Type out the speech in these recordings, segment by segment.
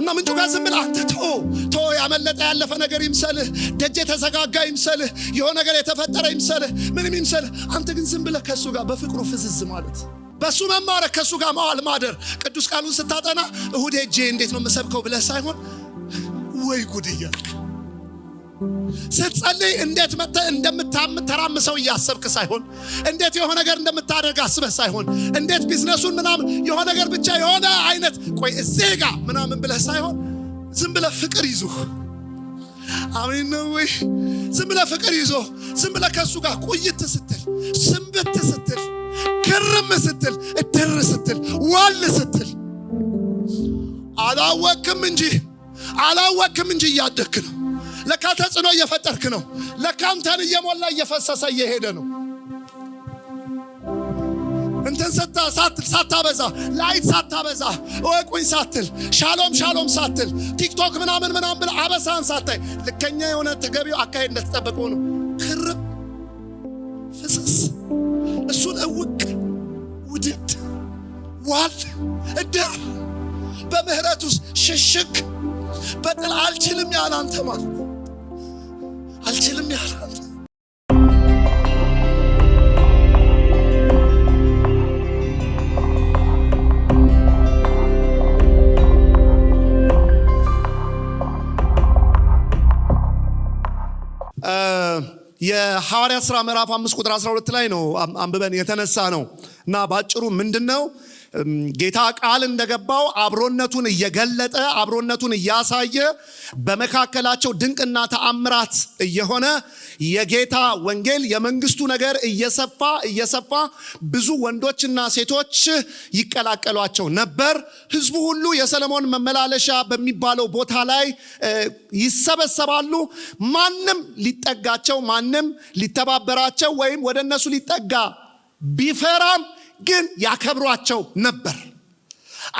እና ምንጩ ጋር ዝም ብለህ አንተ ቶ ያመለጠ ያለፈ ነገር ይምሰልህ፣ ደጅ የተዘጋጋ ይምሰልህ፣ የሆነ ነገር የተፈጠረ ይምሰልህ፣ ምንም ይምሰልህ። አንተ ግን ዝም ብለህ ከሱ ጋር በፍቅሩ ፍዝዝ ማለት፣ በሱ መማረክ፣ ከሱ ጋር መዋል ማደር። ቅዱስ ቃሉን ስታጠና እሁድ ሄጄ እንዴት ነው የምሰብከው ብለህ ሳይሆን ወይ ጉድ እያልክ ስትጸልይ እንዴት መተህ እንደምታምተራምሰው እያሰብክ ሳይሆን፣ እንዴት የሆነ ነገር እንደምታደርግ አስበህ ሳይሆን፣ እንዴት ቢዝነሱን ምናምን የሆነ ነገር ብቻ የሆነ አይነት ቆይ እዚህ ጋር ምናምን ብለህ ሳይሆን ዝም ብለህ ፍቅር ይዞ አሜን ነው ወይ? ዝም ብለህ ፍቅር ይዞ ዝም ብለህ ከሱ ጋር ቆይት ስትል፣ ስንብት ስትል፣ ግርም ስትል፣ እድር ስትል፣ ዋል ስትል አላወቅም እንጂ እያደግክ ነው። ለካ ተጽዕኖ እየፈጠርክ ነው። ለካ አንተን እየሞላ እየፈሰሰ እየሄደ ነው። እንትን ሳታበዛ፣ ላይት ሳታበዛ፣ ወቁኝ ሳትል፣ ሻሎም ሳትል፣ ቲክቶክ ምናምን ብለህ አበሳን ሳታይ፣ ልከኛ የሆነ ተገቢው አካሄድ እንደተጠበቀው ነው። ክርም ፍስስ እሱን እውቅ ውድድ ዋል እድር በምህረት ውስጥ ሽሽግ በጥል አልችልም ያለ አንተ ማለት አልችልም ያለ አንተ የሐዋርያት ሥራ ምዕራፍ 5 ቁጥር 12 ላይ ነው አንብበን የተነሳ ነው እና ባጭሩ ምንድነው ጌታ ቃል እንደገባው አብሮነቱን እየገለጠ አብሮነቱን እያሳየ በመካከላቸው ድንቅና ተአምራት እየሆነ የጌታ ወንጌል የመንግስቱ ነገር እየሰፋ ብዙ ወንዶችና ሴቶች ይቀላቀሏቸው ነበር። ህዝቡ ሁሉ የሰለሞን መመላለሻ በሚባለው ቦታ ላይ ይሰበሰባሉ። ማንም ሊጠጋቸው፣ ማንም ሊተባበራቸው ወይም ወደ እነሱ ሊጠጋ ቢፈራም ግን ያከብሯቸው ነበር።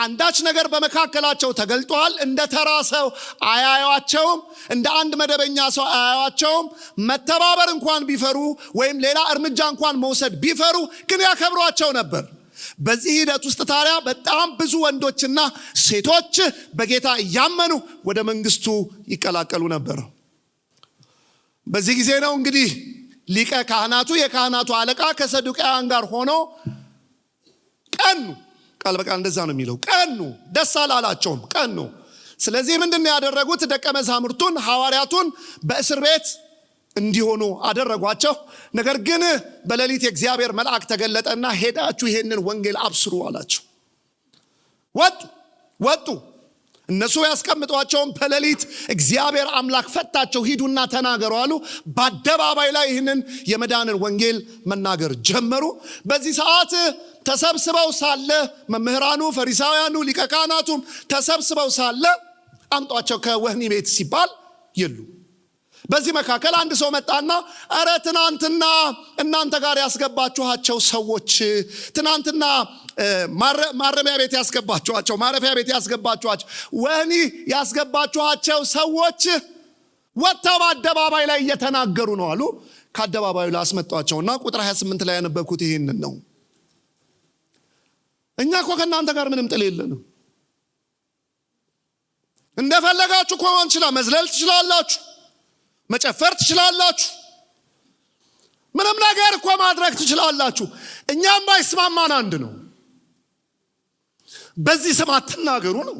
አንዳች ነገር በመካከላቸው ተገልጧል። እንደ ተራ ሰው አያዩአቸውም፣ እንደ አንድ መደበኛ ሰው አያዩአቸውም። መተባበር እንኳን ቢፈሩ ወይም ሌላ እርምጃ እንኳን መውሰድ ቢፈሩ ግን ያከብሯቸው ነበር። በዚህ ሂደት ውስጥ ታዲያ በጣም ብዙ ወንዶችና ሴቶች በጌታ እያመኑ ወደ መንግስቱ ይቀላቀሉ ነበር። በዚህ ጊዜ ነው እንግዲህ ሊቀ ካህናቱ የካህናቱ አለቃ ከሰዱቃውያን ጋር ሆኖ ቀኑ፣ ቃል በቃል እንደዛ ነው የሚለው፣ ቀኑ፣ ደስ አላላቸውም፣ ቀኑ። ስለዚህ ምንድነው ያደረጉት? ደቀ መዛሙርቱን ሐዋርያቱን በእስር ቤት እንዲሆኑ አደረጓቸው። ነገር ግን በሌሊት የእግዚአብሔር መልአክ ተገለጠና ሄዳችሁ ይሄንን ወንጌል አብስሩ አላቸው። ወጡ። እነሱ ያስቀምጧቸውን በሌሊት እግዚአብሔር አምላክ ፈታቸው። ሂዱና ተናገሩ አሉ። በአደባባይ ላይ ይህንን የመዳንን ወንጌል መናገር ጀመሩ። በዚህ ሰዓት ተሰብስበው ሳለ መምህራኑ፣ ፈሪሳውያኑ፣ ሊቀ ካህናቱም ተሰብስበው ሳለ አምጧቸው ከወህኒ ቤት ሲባል የሉ። በዚህ መካከል አንድ ሰው መጣና አረ ትናንትና እናንተ ጋር ያስገባችኋቸው ሰዎች፣ ትናንትና ማረሚያ ቤት ያስገባችኋቸው፣ ማረፊያ ቤት ያስገባችኋቸው፣ ወህኒ ያስገባችኋቸው ሰዎች ወጥተው በአደባባይ ላይ እየተናገሩ ነው አሉ። ከአደባባዩ ላይ አስመጧቸውና ቁጥር 28 ላይ ያነበብኩት ይሄንን ነው። እኛ እኮ ከእናንተ ጋር ምንም ጥል የለንም። እንደፈለጋችሁ እኮ መሆን ትችላላችሁ፣ መዝለል ትችላላችሁ፣ መጨፈር ትችላላችሁ፣ ምንም ነገር እኮ ማድረግ ትችላላችሁ። እኛም ባይስማማን አንድ ነው። በዚህ ስም አትናገሩ ነው።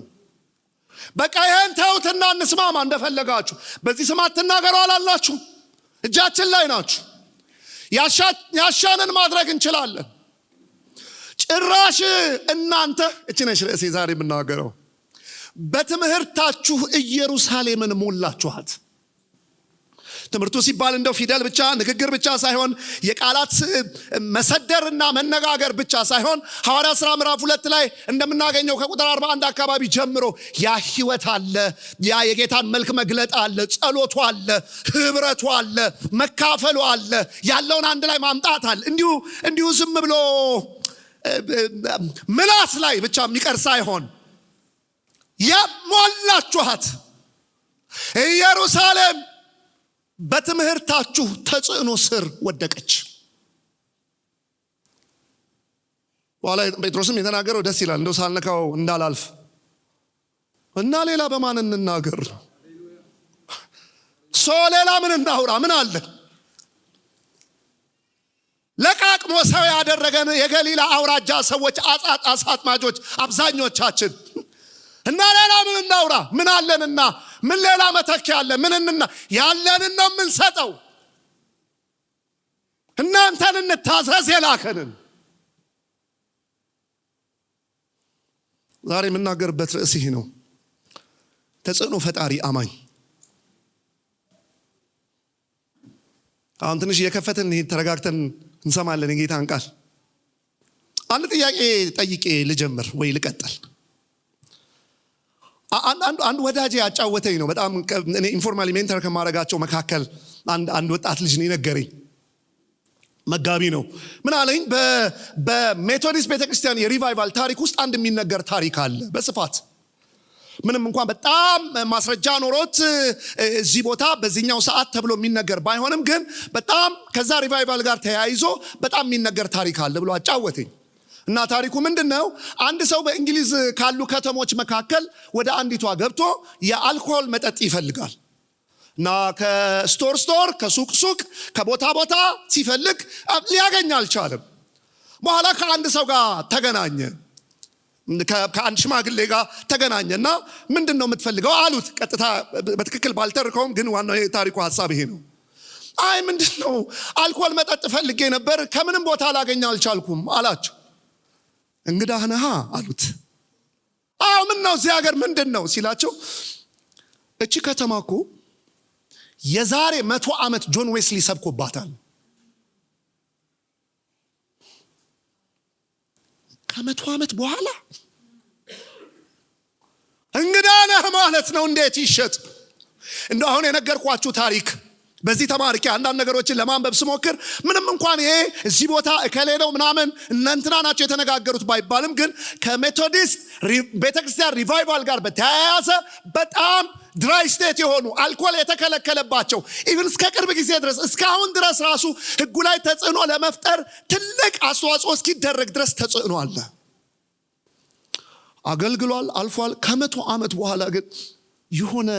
በቃ ይሄን ተውትና እንስማማ፣ እንደፈለጋችሁ በዚህ ስም አትናገሩ አላላችሁ። እጃችን ላይ ናችሁ። ያሻንን ማድረግ እንችላለን። ጭራሽ እናንተ እቺ ነሽ ርዕሴ ዛሬ የምናገረው፣ በትምህርታችሁ ኢየሩሳሌምን ሞላችኋት። ትምህርቱ ሲባል እንደው ፊደል ብቻ ንግግር ብቻ ሳይሆን የቃላት መሰደርና መነጋገር ብቻ ሳይሆን ሐዋርያት ሥራ ምዕራፍ 2 ላይ እንደምናገኘው ከቁጥር 41 አካባቢ ጀምሮ ያ ህይወት አለ፣ ያ የጌታን መልክ መግለጥ አለ፣ ጸሎቱ አለ፣ ህብረቱ አለ፣ መካፈሉ አለ፣ ያለውን አንድ ላይ ማምጣት አለ። እንዲሁ ዝም ብሎ ምላስ ላይ ብቻ የሚቀር ሳይሆን የሞላችኋት ኢየሩሳሌም በትምህርታችሁ ተጽዕኖ ስር ወደቀች። በኋላ ጴጥሮስም የተናገረው ደስ ይላል፣ እንደው ሳልነካው እንዳላልፍ። እና ሌላ በማን እንናገር? ሌላ ምን እናውራ? ምን አለ? ለቃቅሞ ሰው ያደረገን የገሊላ አውራጃ ሰዎች አሳ አጥማጆች አብዛኞቻችን። እና ሌላ ምን እናውራ? ምን አለንና? ምን ሌላ መተኪያ አለ? ምንና ያለንን ነው የምንሰጠው። እናንተን እንታዘዝ የላከንን። ዛሬ የምናገርበት ርዕስ ይህ ነው። ተጽዕኖ ፈጣሪ አማኝ። አሁን ትንሽ እየከፈትን ተረጋግተን እንሰማለን የጌታን ቃል። አንድ ጥያቄ ጠይቄ ልጀምር ወይ ልቀጥል? አንድ ወዳጄ ያጫወተኝ ነው። በጣም እኔ ኢንፎርማሊ ሜንተር ከማድረጋቸው መካከል አንድ ወጣት ልጅ ነው የነገረኝ። መጋቢ ነው። ምን አለኝ? በሜቶዲስት ቤተክርስቲያን የሪቫይቫል ታሪክ ውስጥ አንድ የሚነገር ታሪክ አለ በስፋት። ምንም እንኳን በጣም ማስረጃ ኖሮት እዚህ ቦታ በዚህኛው ሰዓት ተብሎ የሚነገር ባይሆንም ግን በጣም ከዛ ሪቫይቫል ጋር ተያይዞ በጣም የሚነገር ታሪክ አለ ብሎ አጫወተኝ። እና ታሪኩ ምንድነው? አንድ ሰው በእንግሊዝ ካሉ ከተሞች መካከል ወደ አንዲቷ ገብቶ የአልኮል መጠጥ ይፈልጋል። እና ከስቶር ከሱቅ ከቦታ ቦታ ሲፈልግ ሊያገኝ አልቻለም። በኋላ ከአንድ ሰው ጋር ተገናኘ። ከአንድ ሽማግሌ ጋር ተገናኘና ምንድነው የምትፈልገው አሉት። ቀጥታ በትክክል ባልተርከውም ግን ዋናው የታሪኩ ሐሳብ ይሄ ነው። አይ ምንድነው? አልኮል መጠጥ ፈልጌ ነበር፣ ከምንም ቦታ ላገኝ አልቻልኩም አላቸው። እንግዳህ ነህ አሉት። አዎ ምን ነው እዚህ ሀገር ምንድነው ሲላቸው፣ እቺ ከተማ እኮ የዛሬ 100 ዓመት ጆን ዌስሊ ሰብኮባታል። ከ100 ዓመት በኋላ እንግዳ ነህ ማለት ነው? እንዴት ይሸጥ? እንደው አሁን የነገርኳችሁ ታሪክ በዚህ ተማርኬ አንዳንድ ነገሮችን ለማንበብ ስሞክር ምንም እንኳን ይሄ እዚህ ቦታ እከሌ ነው ምናምን እነንትና ናቸው የተነጋገሩት ባይባልም ግን ከሜቶዲስት ቤተክርስቲያን ሪቫይቫል ጋር በተያያዘ በጣም ድራይ ስቴት የሆኑ አልኮል የተከለከለባቸው ኢቭን እስከ ቅርብ ጊዜ ድረስ እስካሁን ድረስ ራሱ ህጉ ላይ ተጽዕኖ ለመፍጠር ትልቅ አስተዋጽኦ እስኪደረግ ድረስ ተጽዕኖ አለ። አገልግሏል፣ አልፏል። ከ100 ዓመት በኋላ ግን የሆነ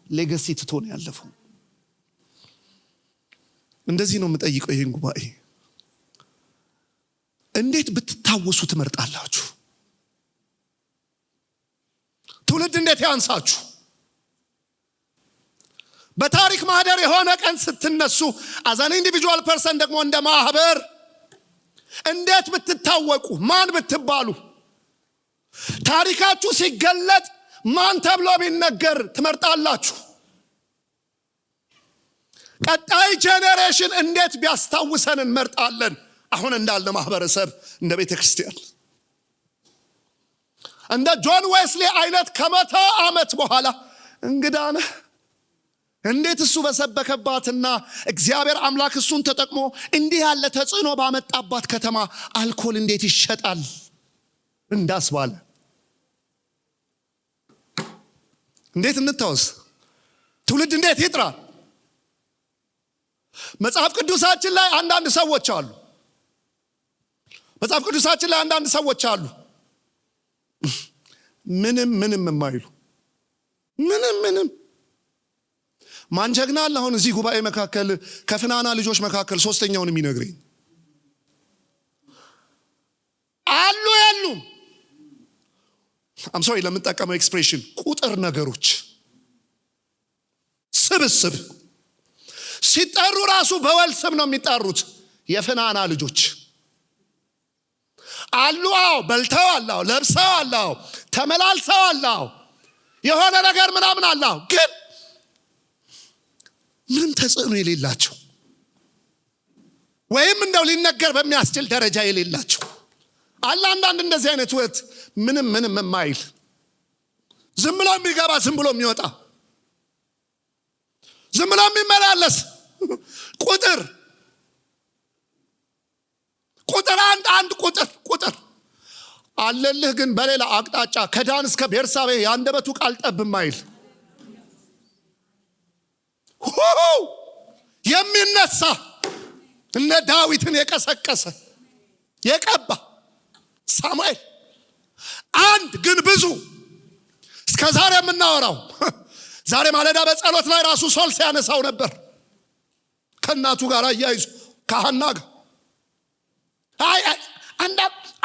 ሌጋሲ ትቶ ነው ያለፈው። እንደዚህ ነው የምጠይቀው ይሄን ጉባኤ፣ እንዴት ብትታወሱ ትመርጣላችሁ? ትውልድ እንዴት ያንሳችሁ? በታሪክ ማህደር የሆነ ቀን ስትነሱ አዛን ኢንዲቪጁዋል ፐርሰን ደግሞ እንደ ማህበር እንዴት ብትታወቁ፣ ማን ብትባሉ፣ ታሪካችሁ ሲገለጥ ማን ተብሎ ቢነገር ትመርጣላችሁ? ቀጣይ ጄኔሬሽን እንዴት ቢያስታውሰን እንመርጣለን? አሁን እንዳለ ማህበረሰብ እንደ ቤተ ክርስቲያን እንደ ጆን ዌስሊ አይነት ከ100 ዓመት በኋላ እንግዳ ነህ እንዴት እሱ በሰበከባትና እግዚአብሔር አምላክ እሱን ተጠቅሞ እንዲህ ያለ ተጽዕኖ ባመጣባት ከተማ አልኮል እንዴት ይሸጣል እንዳስባለ እንዴት እንታወስ? ትውልድ እንዴት ይጥራ? መጽሐፍ ቅዱሳችን ላይ አንዳንድ ሰዎች አሉ። መጽሐፍ ቅዱሳችን ላይ አንዳንድ ሰዎች አሉ ምንም የማይሉ ምንም ማን ጀግና አለ? አሁን እዚህ ጉባኤ መካከል ከፍናና ልጆች መካከል ሶስተኛውን የሚነግረኝ አሉ የሉም? አም ሶሪ ለምንጠቀመው ኤክስፕሬሽን ቁጥር ነገሮች ስብስብ ሲጠሩ ራሱ በወል ስም ነው የሚጠሩት። የፍናና ልጆች አሉ። አዎ በልተው አላው፣ ለብሰው አላው፣ ተመላልሰው አላው፣ የሆነ ነገር ምናምን አላው፣ ግን ምንም ተጽዕኖ የሌላቸው ወይም እንደው ሊነገር በሚያስችል ደረጃ የሌላቸው አለ። አንዳንድ እንደዚህ አይነት ወት ምንም የማይል ዝም ብሎ የሚገባ ዝም ብሎ የሚወጣ ዝም ብሎ የሚመላለስ ቁጥር አንድ ቁጥር አለልህ። ግን በሌላ አቅጣጫ ከዳን እስከ ቤርሳቤ ያንደበቱ ቃል ጠብ የማይል የሚነሳ እነ ዳዊትን የቀሰቀሰ የቀባ ሳሙኤል አንድ ግን ብዙ እስከ ዛሬ የምናወራው ዛሬ ማለዳ በጸሎት ላይ ራሱ ሶል ሲያነሳው ነበር ከእናቱ ጋር አያይዞ ከሐና ጋር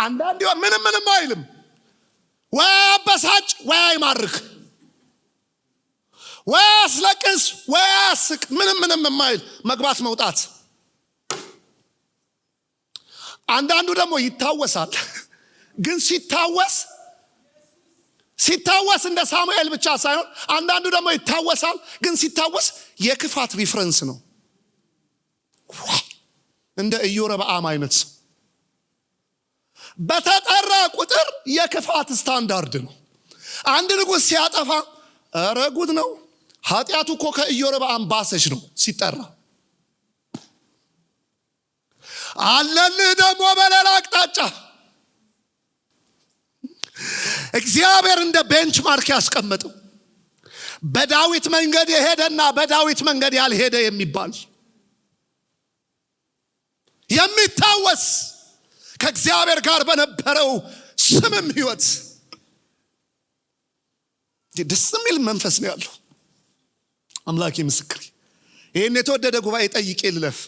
አንዳንድ ምንም አይልም ወይ አበሳጭ ወይ አይማርክ ወይ አስለቅስ ወይ አስቅ ምንም የማይል መግባት መውጣት አንዳንዱ ደግሞ ይታወሳል ግን ሲታወስ እንደ ሳሙኤል ብቻ ሳይሆን አንዳንዱ ደግሞ ይታወሳል ግን ሲታወስ የክፋት ሪፈረንስ ነው እንደ ኢዮርብዓም አይነት ሰው በተጠራ ቁጥር የክፋት ስታንዳርድ ነው አንድ ንጉሥ ሲያጠፋ ኧረ ጉድ ነው ኃጢአቱ እኮ ከኢዮርብዓም ባሰች ነው ሲጠራ አለልህ ደግሞ በሌላ አቅጣጫ እግዚአብሔር እንደ ቤንችማርክ ያስቀመጠው በዳዊት መንገድ የሄደና በዳዊት መንገድ ያልሄደ የሚባል የሚታወስ ከእግዚአብሔር ጋር በነበረው ስምም ህይወት ደስ የሚል መንፈስ ነው ያለው አምላኬ ምስክሬ ይሄን የተወደደ ጉባኤ ጠይቄ ልለፍ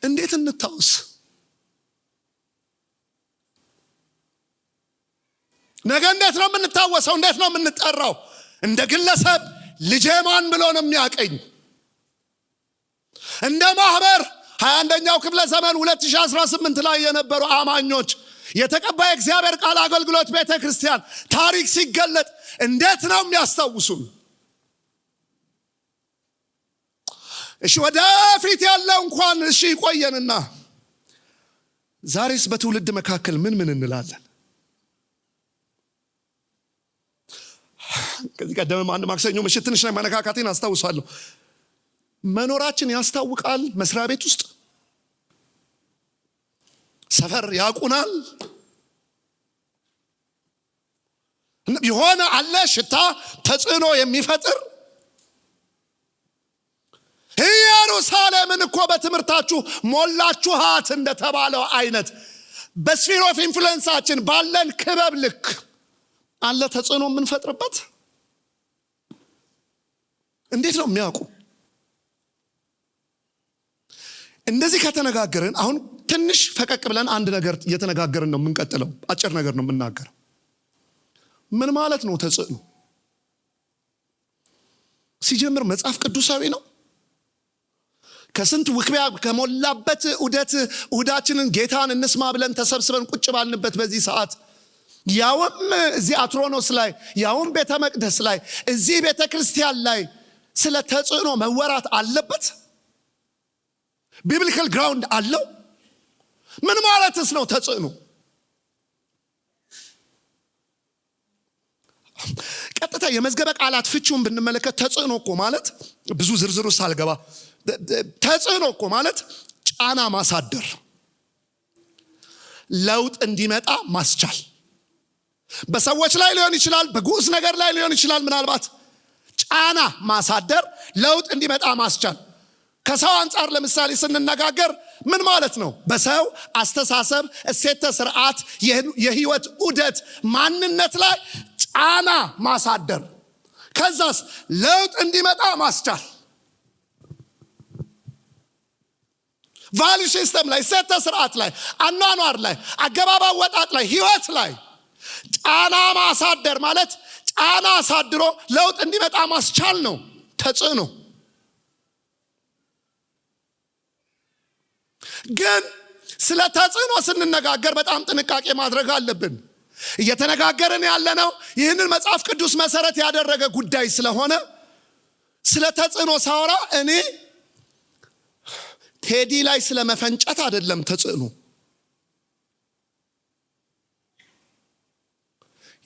እንዴት እንታውስ ነገ እንዴት ነው የምንታወሰው እንዴት ነው የምንጠራው እንደ ግለሰብ ልጄ ማን ብሎ ነው የሚያቀኝ እንደ ማህበር 21ኛው ክፍለ ዘመን 2018 ላይ የነበሩ አማኞች የተቀባይ እግዚአብሔር ቃል አገልግሎት ቤተክርስቲያን ታሪክ ሲገለጥ እንዴት ነው የሚያስታውሱን እሺ ወደፊት ያለው እንኳን እሺ ይቆየንና ዛሬስ በትውልድ መካከል ምን እንላለን ከዚህ ቀደም አንድ ማክሰኞ ምሽት ትንሽ ላይ ማነካካቴን አስታውሳለሁ መኖራችን ያስታውቃል መስሪያ ቤት ውስጥ ሰፈር ያቁናል የሆነ አለ ሽታ ተጽዕኖ የሚፈጥር ኢየሩሳሌምን እኮ በትምህርታችሁ ሞላችኋት እንደተባለው አይነት በስፊር ኦፍ ኢንፍሉዌንሳችን ባለን ክበብ ልክ አለ ተጽዕኖ የምንፈጥርበት እንዴት ነው የሚያውቁ እንደዚህ ከተነጋገርን አሁን ትንሽ ፈቀቅ ብለን አንድ ነገር እየተነጋገርን ነው የምንቀጥለው አጭር ነገር ነው የምናገረው ምን ማለት ነው ተጽዕኖ ሲጀምር መጽሐፍ ቅዱሳዊ ነው ከስንት ውክቢያ ከሞላበት እሁዳችንን ጌታን እንስማ ብለን ተሰብስበን ቁጭ ባልንበት በዚህ ሰዓት ያውም እዚህ አትሮኖስ ላይ ያውም ቤተ መቅደስ ላይ እዚህ ቤተ ክርስቲያን ላይ ስለ ተጽዕኖ መወራት አለበት ቢብሊካል ግራውንድ አለው ምን ማለትስ ነው ተጽዕኖ ቀጥታ የመዝገበ ቃላት ፍቺውን ብንመለከት ተጽዕኖ እኮ ማለት ብዙ ዝርዝር ውስጥ አልገባ ተጽዕኖ እኮ ማለት ጫና ማሳደር ለውጥ እንዲመጣ ማስቻል በሰዎች ላይ ሊሆን ይችላል በጉስ ነገር ላይ ሊሆን ይችላል ምናልባት ጫና ማሳደር ለውጥ እንዲመጣ ማስቻል ከሰው አንፃር ለምሳሌ ስንነጋገር ምን ማለት ነው በሰው አስተሳሰብ እሴተ ስርዓት የህይወት ዑደት ማንነት ላይ ጫና ማሳደር ከዛስ ለውጥ እንዲመጣ ማስቻል ቫልዩ ሲስተም ላይ እሴተ ስርዓት ላይ አኗኗር ላይ አገባብ አወጣጥ ላይ ህይወት ላይ ጫና ማሳደር ማለት ጫና አሳድሮ ለውጥ እንዲመጣ ማስቻል ነው ተጽዕኖ ግን ስለ ተጽዕኖ ስንነጋገር በጣም ጥንቃቄ ማድረግ አለብን እየተነጋገርን ያለነው ይህንን መጽሐፍ ቅዱስ መሰረት ያደረገ ጉዳይ ስለሆነ ስለ ተጽዕኖ ሳወራ እኔ ቴዲ ላይ ስለ መፈንጨት አይደለም ተጽዕኖ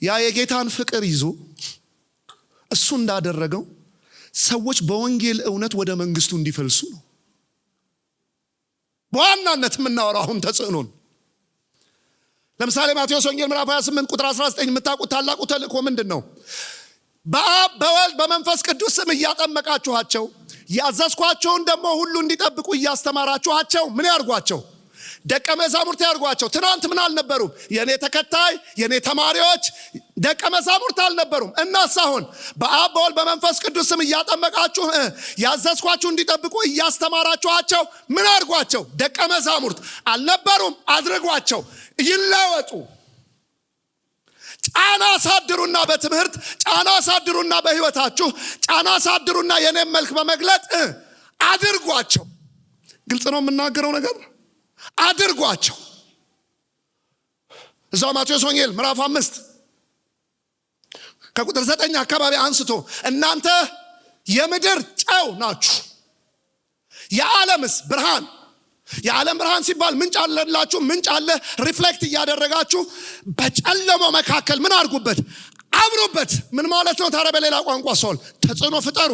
ያ የጌታን ፍቅር ይዞ እሱ እንዳደረገው ሰዎች በወንጌል እውነት ወደ መንግስቱ እንዲፈልሱ ነው በዋናነት የምናወራው አሁን ተጽዕኖን ለምሳሌ ማቴዎስ ወንጌል ምዕራፍ 28 ቁጥር 19 የምታውቁት ታላቁ ተልእኮ ምንድን ነው በአብ በወልድ በመንፈስ ቅዱስ ስም እያጠመቃችኋቸው ያዘዝኳቸውን ደግሞ ሁሉ እንዲጠብቁ እያስተማራችኋቸው ምን ያርጓቸው ደቀ መዛሙርት ያርጓቸው። ትናንት ምን አልነበሩም? የኔ ተከታይ የኔ ተማሪዎች ደቀ መዛሙርት አልነበሩም። እናስ አሁን በአብ በወልድ በመንፈስ ቅዱስ ስም እያጠመቃችሁ ያዘዝኳችሁ እንዲጠብቁ እያስተማራችኋቸው ምን አርጓቸው? ደቀ መዛሙርት አልነበሩም? አድርጓቸው። ይለወጡ። ጫና አሳድሩና በትምህርት ጫና አሳድሩና በህይወታችሁ ጫና አሳድሩና የኔን መልክ በመግለጥ አድርጓቸው። ግልጽ ነው የምናገረው ነገር። አድርጓቸው። እዛው ማቴዎስ ወንጌል ምዕራፍ 5 ከቁጥር 9 አካባቢ አንስቶ እናንተ የምድር ጨው ናችሁ፣ የዓለምስ ብርሃን። የዓለም ብርሃን ሲባል ምንጭ አለላችሁ። ምንጭ አለ። ሪፍሌክት እያደረጋችሁ በጨለማው መካከል ምን አድርጉበት? አብሩበት። ምን ማለት ነው ታዲያ? በሌላ ቋንቋ ሰል ተጽዕኖ ፍጠሩ።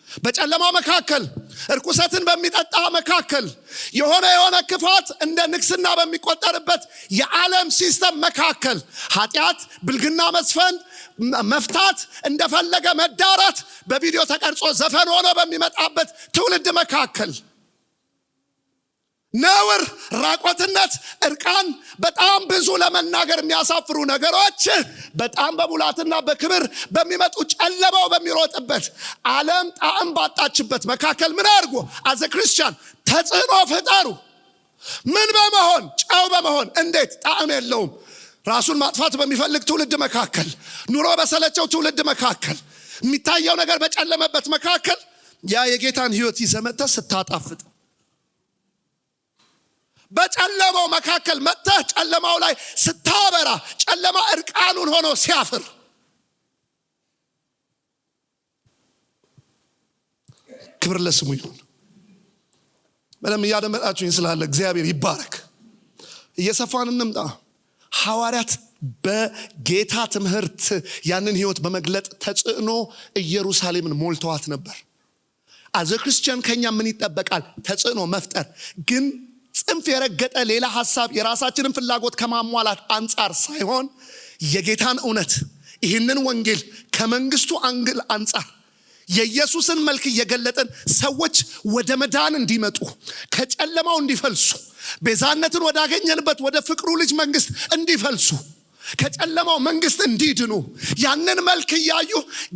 በጨለማ መካከል እርኩሰትን በሚጠጣ መካከል የሆነ ክፋት እንደ ንግስና በሚቆጠርበት የዓለም ሲስተም መካከል ኃጢአት፣ ብልግና መስፈን፣ መፍታት፣ እንደፈለገ መዳራት በቪዲዮ ተቀርጾ ዘፈን ሆኖ በሚመጣበት ትውልድ መካከል ነውር፣ ራቆትነት፣ እርቃን፣ በጣም ብዙ ለመናገር የሚያሳፍሩ ነገሮች በጣም በሙላትና በክብር በሚመጡ ጨለማው በሚሮጥበት ዓለም ጣዕም ባጣችበት መካከል ምን አድርጎ አዘ ክርስቲያን ተጽዕኖ ፍጠሩ። ምን በመሆን? ጨው በመሆን። እንዴት? ጣዕም የለውም። ራሱን ማጥፋት በሚፈልግ ትውልድ መካከል፣ ኑሮ በሰለቸው ትውልድ መካከል፣ የሚታየው ነገር በጨለመበት መካከል ያ የጌታን ሕይወት ይዘመተ ስታጣፍጥ በጨለማው መካከል መጥተህ ጨለማው ላይ ስታበራ ጨለማ እርቃኑን ሆኖ ሲያፍር ክብር ለስሙ ይሁን። በደም እያደመጣችሁኝ ስላለ እግዚአብሔር ይባረክ። እየሰፋን እንምጣ። ሐዋርያት በጌታ ትምህርት ያንን ሕይወት በመግለጥ ተጽዕኖ ኢየሩሳሌምን ሞልተዋት ነበር። አዘ ክርስቲያን ከኛ ምን ይጠበቃል? ተጽዕኖ መፍጠር። ግን ጽንፍ የረገጠ ሌላ ሐሳብ የራሳችንን ፍላጎት ከማሟላት አንጻር ሳይሆን የጌታን እውነት ይህንን ወንጌል ከመንግስቱ አንግል አንጻር የኢየሱስን መልክ እየገለጠን ሰዎች ወደ መዳን እንዲመጡ ከጨለማው እንዲፈልሱ ቤዛነትን ወዳገኘንበት ወደ ፍቅሩ ልጅ መንግስት እንዲፈልሱ ከጨለማው መንግስት እንዲድኑ ያንን መልክ እያዩ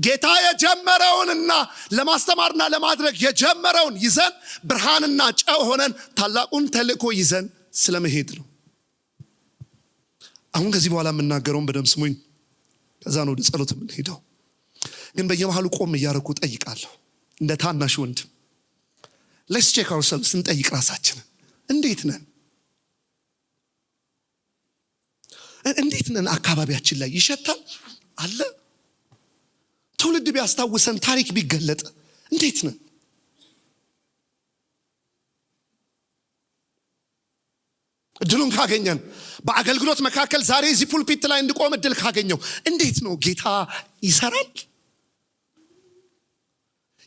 ጌታ የጀመረውንና ለማስተማርና ለማድረግ የጀመረውን ይዘን ብርሃንና ጨው ሆነን ታላቁን ተልእኮ ይዘን ስለመሄድ ነው። አሁን ከዚህ በኋላ የምናገረውን በደም ስሙኝ። ከዛ ነው ወደ ጸሎት የምንሄደው። ግን በየመሃሉ ቆም እያደረኩ ጠይቃለሁ። እንደ ታናሽ ወንድም let's check ourselves። እንጠይቅ ራሳችንን። እንዴት ነን? እንዴት ነን? አካባቢያችን ላይ ይሸታል አለ? ትውልድ ቢያስታውሰን ታሪክ ቢገለጥ እንዴት ነን? እድሉን ካገኘን በአገልግሎት መካከል ዛሬ እዚህ ፑልፒት ላይ እንድቆም እድል ካገኘው እንዴት ነው? ጌታ ይሰራል፣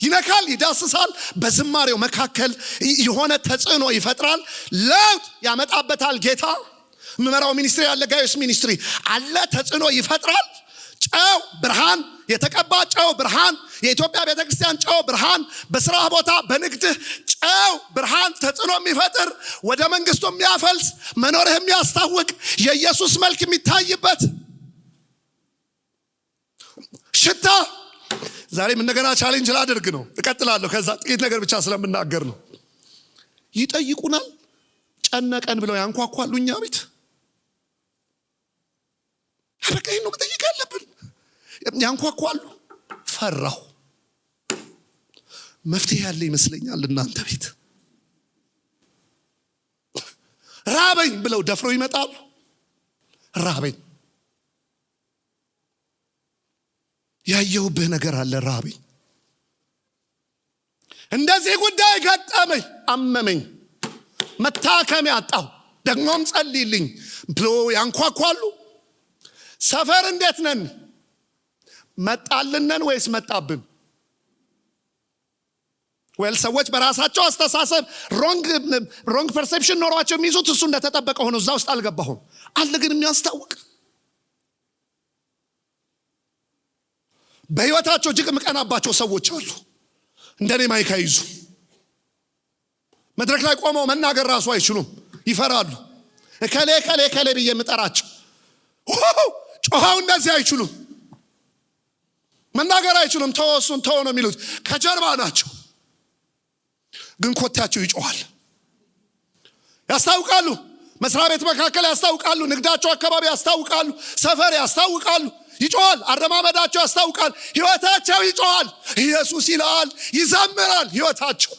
ይነካል፣ ይዳስሳል። በዝማሬው መካከል የሆነ ተጽዕኖ ይፈጥራል፣ ለውጥ ያመጣበታል። ጌታ ምመራው ሚኒስትሪ ያለ ጋዮስ ሚኒስትሪ አለ፣ ተጽዕኖ ይፈጥራል። ጨው ብርሃን፣ የተቀባ ጨው ብርሃን፣ የኢትዮጵያ ቤተክርስቲያን ጨው ብርሃን፣ በስራ ቦታ በንግድህ ጨው ብርሃን ተጽዕኖ የሚፈጥር ወደ መንግስቱ የሚያፈልስ መኖርህ የሚያስታውቅ የኢየሱስ መልክ የሚታይበት ሽታ። ዛሬም እንደገና ቻሌንጅ ላደርግ ነው። እቀጥላለሁ። ከዛ ጥቂት ነገር ብቻ ስለምናገር ነው። ይጠይቁናል። ጨነቀን ብለው ያንኳኳሉ እኛ ቤት። በቃ ይሄን ነው መጠየቅ ያለብን። ያንኳኳሉ። ፈራሁ። መፍትሄ ያለ ይመስለኛል እናንተ ቤት። ራበኝ ብለው ደፍረው ይመጣሉ። ራበኝ፣ ያየሁብህ ነገር አለ። ራበኝ፣ እንደዚህ ጉዳይ ገጠመኝ፣ አመመኝ፣ መታከሚያ አጣሁ፣ ደግሞም ጸልይልኝ ብሎ ያንኳኳሉ። ሰፈር እንዴት ነን? መጣልነን ወይስ መጣብን? ወል ሰዎች በራሳቸው አስተሳሰብ ሮንግ ፐርሴፕሽን ኖሯቸው የሚይዙት እሱ እንደተጠበቀ ሆኖ እዛ ውስጥ አልገባሁም አለ። ግን የሚያስታውቅ በህይወታቸው እጅግ ምቀናባቸው ሰዎች አሉ። እንደኔ ማይክ አይዙ፣ መድረክ ላይ ቆመው መናገር ራሱ አይችሉም፣ ይፈራሉ። ከሌ ብዬ የምጠራቸው ጮኸው እንደዚህ አይችሉም፣ መናገር አይችሉም። ተወሱን ተው ነው የሚሉት። ከጀርባ ናቸው፣ ግን ኮታቸው ይጮሃል። ያስታውቃሉ፣ መስሪያ ቤት መካከል ያስታውቃሉ፣ ንግዳቸው አካባቢ ያስታውቃሉ፣ ሰፈር ያስታውቃሉ። ይጮሃል፣ አረማመዳቸው ያስታውቃል፣ ህይወታቸው ይጮሃል። ኢየሱስ ይላል፣ ይዘምራል፣ ህይወታቸው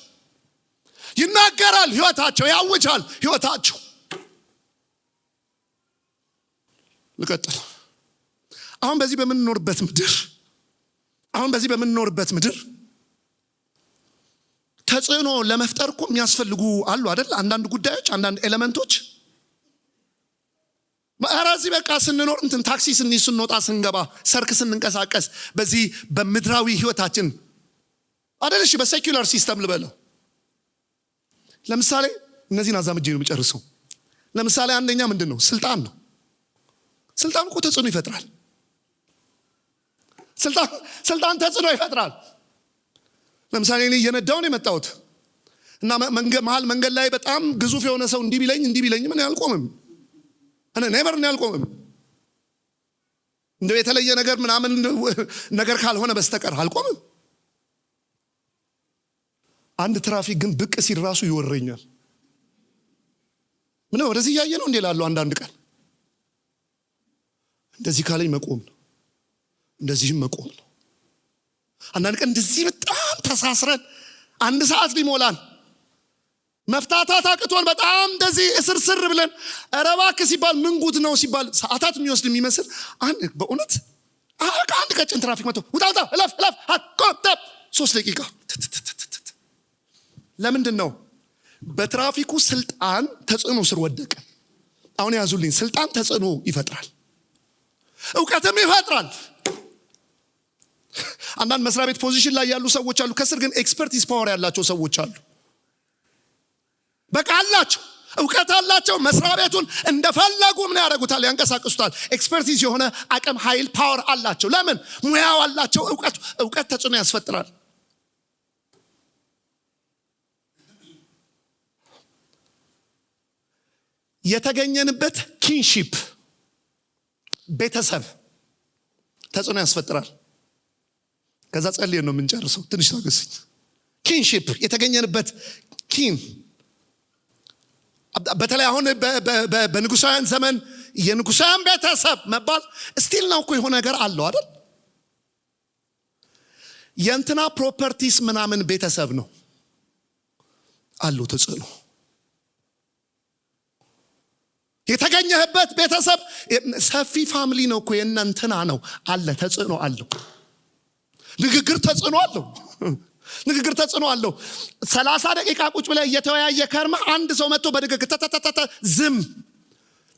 ይናገራል፣ ህይወታቸው ያውጃል፣ ህይወታቸው። ልቀጥል። አሁን በዚህ በምንኖርበት ምድር ተጽዕኖ ለመፍጠር እኮ የሚያስፈልጉ አሉ አይደል? አንዳንድ ጉዳዮች፣ አንዳንድ ኤሌመንቶች። ማራዚ በቃ ስንኖር ታክሲ ስንወጣ ስንገባ፣ ሰርክ ስንንቀሳቀስ፣ በዚህ በምድራዊ ህይወታችን አይደል? እሺ በሴኩላር ሲስተም ልበለው። ለምሳሌ እነዚህን አዛምጄ ነው የምጨርሰው። ለምሳሌ አንደኛ ምንድን ነው? ስልጣን ነው። ስልጣን እኮ ተጽዕኖ ይፈጥራል። ስልጣን ተጽዕኖ ይፈጥራል። ለምሳሌ እኔ እየነዳሁ ነው የመጣሁት እና መሀል መንገድ ላይ በጣም ግዙፍ የሆነ ሰው እንዲህ ቢለኝ ምን አልቆምም። እኔ ኔቨር ነው አልቆምም። እንደው የተለየ ነገር ምናምን ነገር ካልሆነ በስተቀር አልቆምም። አንድ ትራፊክ ግን ብቅ ሲል ራሱ ይወረኛል። ምን ወደዚህ እያየ ነው እንዴ ላለው አንዳንድ ቀን እንደዚህ ካለኝ መቆም ነው፣ እንደዚህም መቆም ነው። አንዳንድ ቀን እንደዚህ በጣም ተሳስረን አንድ ሰዓት ሊሞላን መፍታታት አቅቶን በጣም እንደዚህ እስርስር ብለን ኧረ እባክህ ሲባል ምን ጉድ ነው ሲባል ሰዓታት የሚወስድ የሚመስል በእውነት አንድ ቀጭን ትራፊክ መጥቶ ውጣ እለፍ አቆጠብ 3 ደቂቃ። ለምንድን ነው? በትራፊኩ ስልጣን ተጽዕኖ ስር ወደቀ። አሁን ያዙልኝ፣ ስልጣን ተጽዕኖ ይፈጥራል፣ እውቀትም ይፈጥራል። አንዳንድ መስሪያ ቤት ፖዚሽን ላይ ያሉ ሰዎች አሉ፣ ከስር ግን ኤክስፐርቲስ ፓወር ያላቸው ሰዎች አሉ። በቃ አላቸው፣ እውቀት አላቸው። መስሪያ ቤቱን እንደፈለጉ ምን ያደርጉታል? ያንቀሳቅሱታል። ኤክስፐርቲስ የሆነ አቅም፣ ኃይል፣ ፓወር አላቸው። ለምን? ሙያው አላቸው። እውቀት ተጽዕኖ ያስፈጥራል። የተገኘንበት ኪንሺፕ ቤተሰብ ተጽዕኖ ያስፈጥራል። ከዛ ጸልየን ነው የምንጨርሰው። ትንሽ ታገስኝ። ኪንሺፕ የተገኘንበት ኪን በተለይ አሁን በንጉሳውያን ዘመን የንጉሳውያን ቤተሰብ መባል ስቲል ነው እኮ የሆነ ነገር አለው አይደል? የእንትና ፕሮፐርቲስ ምናምን ቤተሰብ ነው አለው ተጽዕኖ። የተገኘህበት ቤተሰብ ሰፊ ፋሚሊ ነው እኮ የእናንተና ነው አለ ተጽዕኖ አለው። ንግግር ተጽዕኖ አለው። ንግግር ተጽዕኖ አለው። 30 ደቂቃ ቁጭ ብለህ እየተወያየ ከርመህ አንድ ሰው መጥቶ በንግግር ዝም፣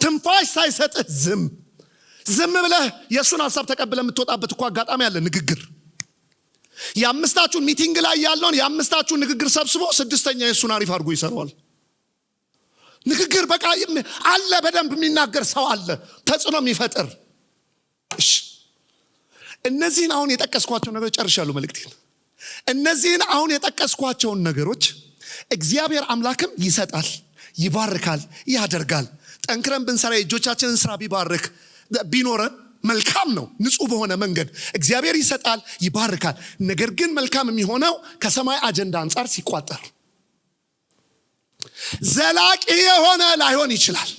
ትንፋሽ ሳይሰጥህ ዝም ብለህ የእሱን ሀሳብ ተቀብለህ የምትወጣበት እኮ አጋጣሚ አለ። ንግግር የአምስታችሁን ሚቲንግ ላይ ያለውን የአምስታችሁን ንግግር ሰብስቦ 6ኛ የእሱን አሪፍ አድርጎ ይሰራዋል። ንግግር በቃ አለ። በደንብ የሚናገር ሰው አለ፣ ተጽዕኖ የሚፈጥር። እሺ እነዚህን አሁን የጠቀስኳቸው ነገሮች ጨርሻለሁ መልእክቴን። እነዚህን አሁን የጠቀስኳቸውን ነገሮች እግዚአብሔር አምላክም ይሰጣል፣ ይባርካል፣ ያደርጋል። ጠንክረን ብንሰራ የእጆቻችንን ስራ ቢባርክ ቢኖረን መልካም ነው። ንጹህ በሆነ መንገድ እግዚአብሔር ይሰጣል፣ ይባርካል። ነገር ግን መልካም የሚሆነው ከሰማይ አጀንዳ አንጻር ሲቋጠር ዘላቂ የሆነ ላይሆን ይችላል።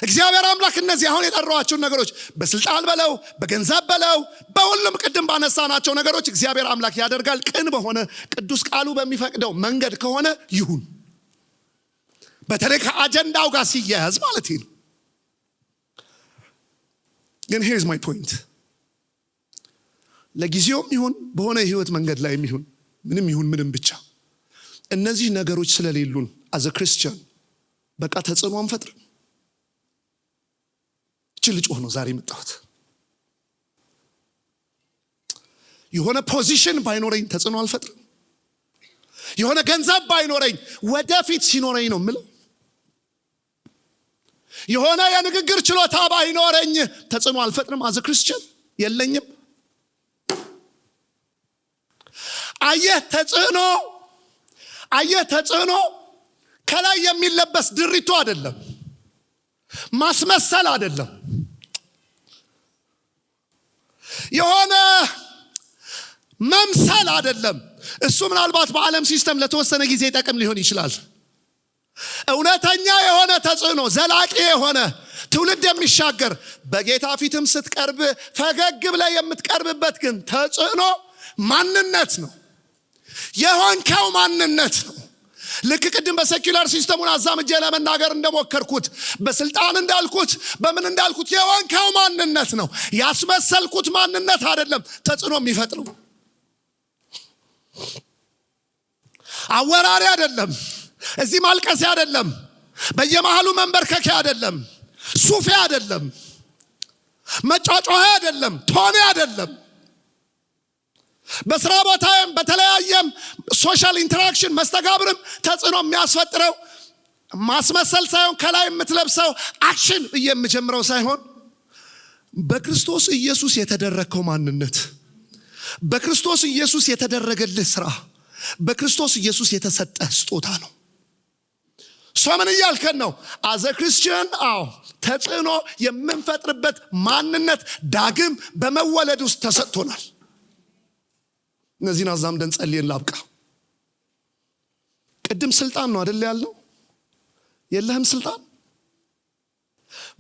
እግዚአብሔር አምላክ እነዚህ አሁን የጠራኋቸውን ነገሮች በስልጣን በለው፣ በገንዘብ በለው፣ በሁሉም ቅድም ባነሳናቸው ነገሮች እግዚአብሔር አምላክ ያደርጋል። ቅን በሆነ ቅዱስ ቃሉ በሚፈቅደው መንገድ ከሆነ ይሁን። በተለይ ከአጀንዳው ጋር ሲያያዝ ማለት ነው። ግን here's my point። ለጊዜውም ይሁን በሆነ የህይወት መንገድ ላይ ይሁን ምንም ብቻ እነዚህ ነገሮች ስለሌሉን as a Christian በቃ ተጽዕኖ አንፈጥርም። ልጅ ሆኖ ዛሬ መጣሁት። የሆነ ፖዚሽን ባይኖረኝ ተጽዕኖ አልፈጥርም። የሆነ ገንዘብ ባይኖረኝ ወደፊት ሲኖረኝ ነው የምለው። የሆነ የንግግር ችሎታ ባይኖረኝ ተጽዕኖ አልፈጥርም። as a Christian የለኝም። አየህ ተጽዕኖ ከላይ የሚለበስ ድሪቶ አይደለም። ማስመሰል አይደለም። የሆነ መምሰል አይደለም። እሱ ምናልባት በዓለም ሲስተም ለተወሰነ ጊዜ ጠቅም ሊሆን ይችላል። እውነተኛ የሆነ ተጽዕኖ፣ ዘላቂ የሆነ ትውልድ የሚሻገር በጌታ ፊትም ስትቀርብ ፈገግ ብለህ የምትቀርብበት ግን ተጽዕኖ ማንነት ነው። የሆንከው ማንነት ነው። ልክ ቅድም በሴኩላር ሲስተሙን አዛምጄ ለመናገር እንደሞከርኩት፣ በስልጣን እንዳልኩት፣ በምን እንዳልኩት የሆንከው ማንነት ነው። ያስመሰልኩት ማንነት አይደለም ተጽዕኖ የሚፈጥረው። አወራሪ አይደለም፣ እዚህ ማልቀሴ አይደለም፣ በየመሃሉ መንበርከኬ አይደለም፣ ሱፌ አይደለም፣ መጫጫሄ አይደለም፣ ቶኔ አይደለም። በስራ ቦታም በተለያየም ሶሻል ኢንተራክሽን መስተጋብርም ተጽዕኖ የሚያስፈጥረው ማስመሰል ሳይሆን ከላይ የምትለብሰው አክሽን የምጀምረው ሳይሆን በክርስቶስ ኢየሱስ የተደረከው ማንነት፣ በክርስቶስ ኢየሱስ የተደረገልህ ስራ፣ በክርስቶስ ኢየሱስ የተሰጠ ስጦታ ነው። ምን እያልከን ነው? አዘ ክርስቲያን ተጽዕኖ የምንፈጥርበት ማንነት ዳግም በመወለድ ውስጥ ተሰጥቶናል። እነዚህን አዛምደን ጸልየን ላብቃ። ቅድም ስልጣን ነው አይደል ያለው? የለህም ስልጣን።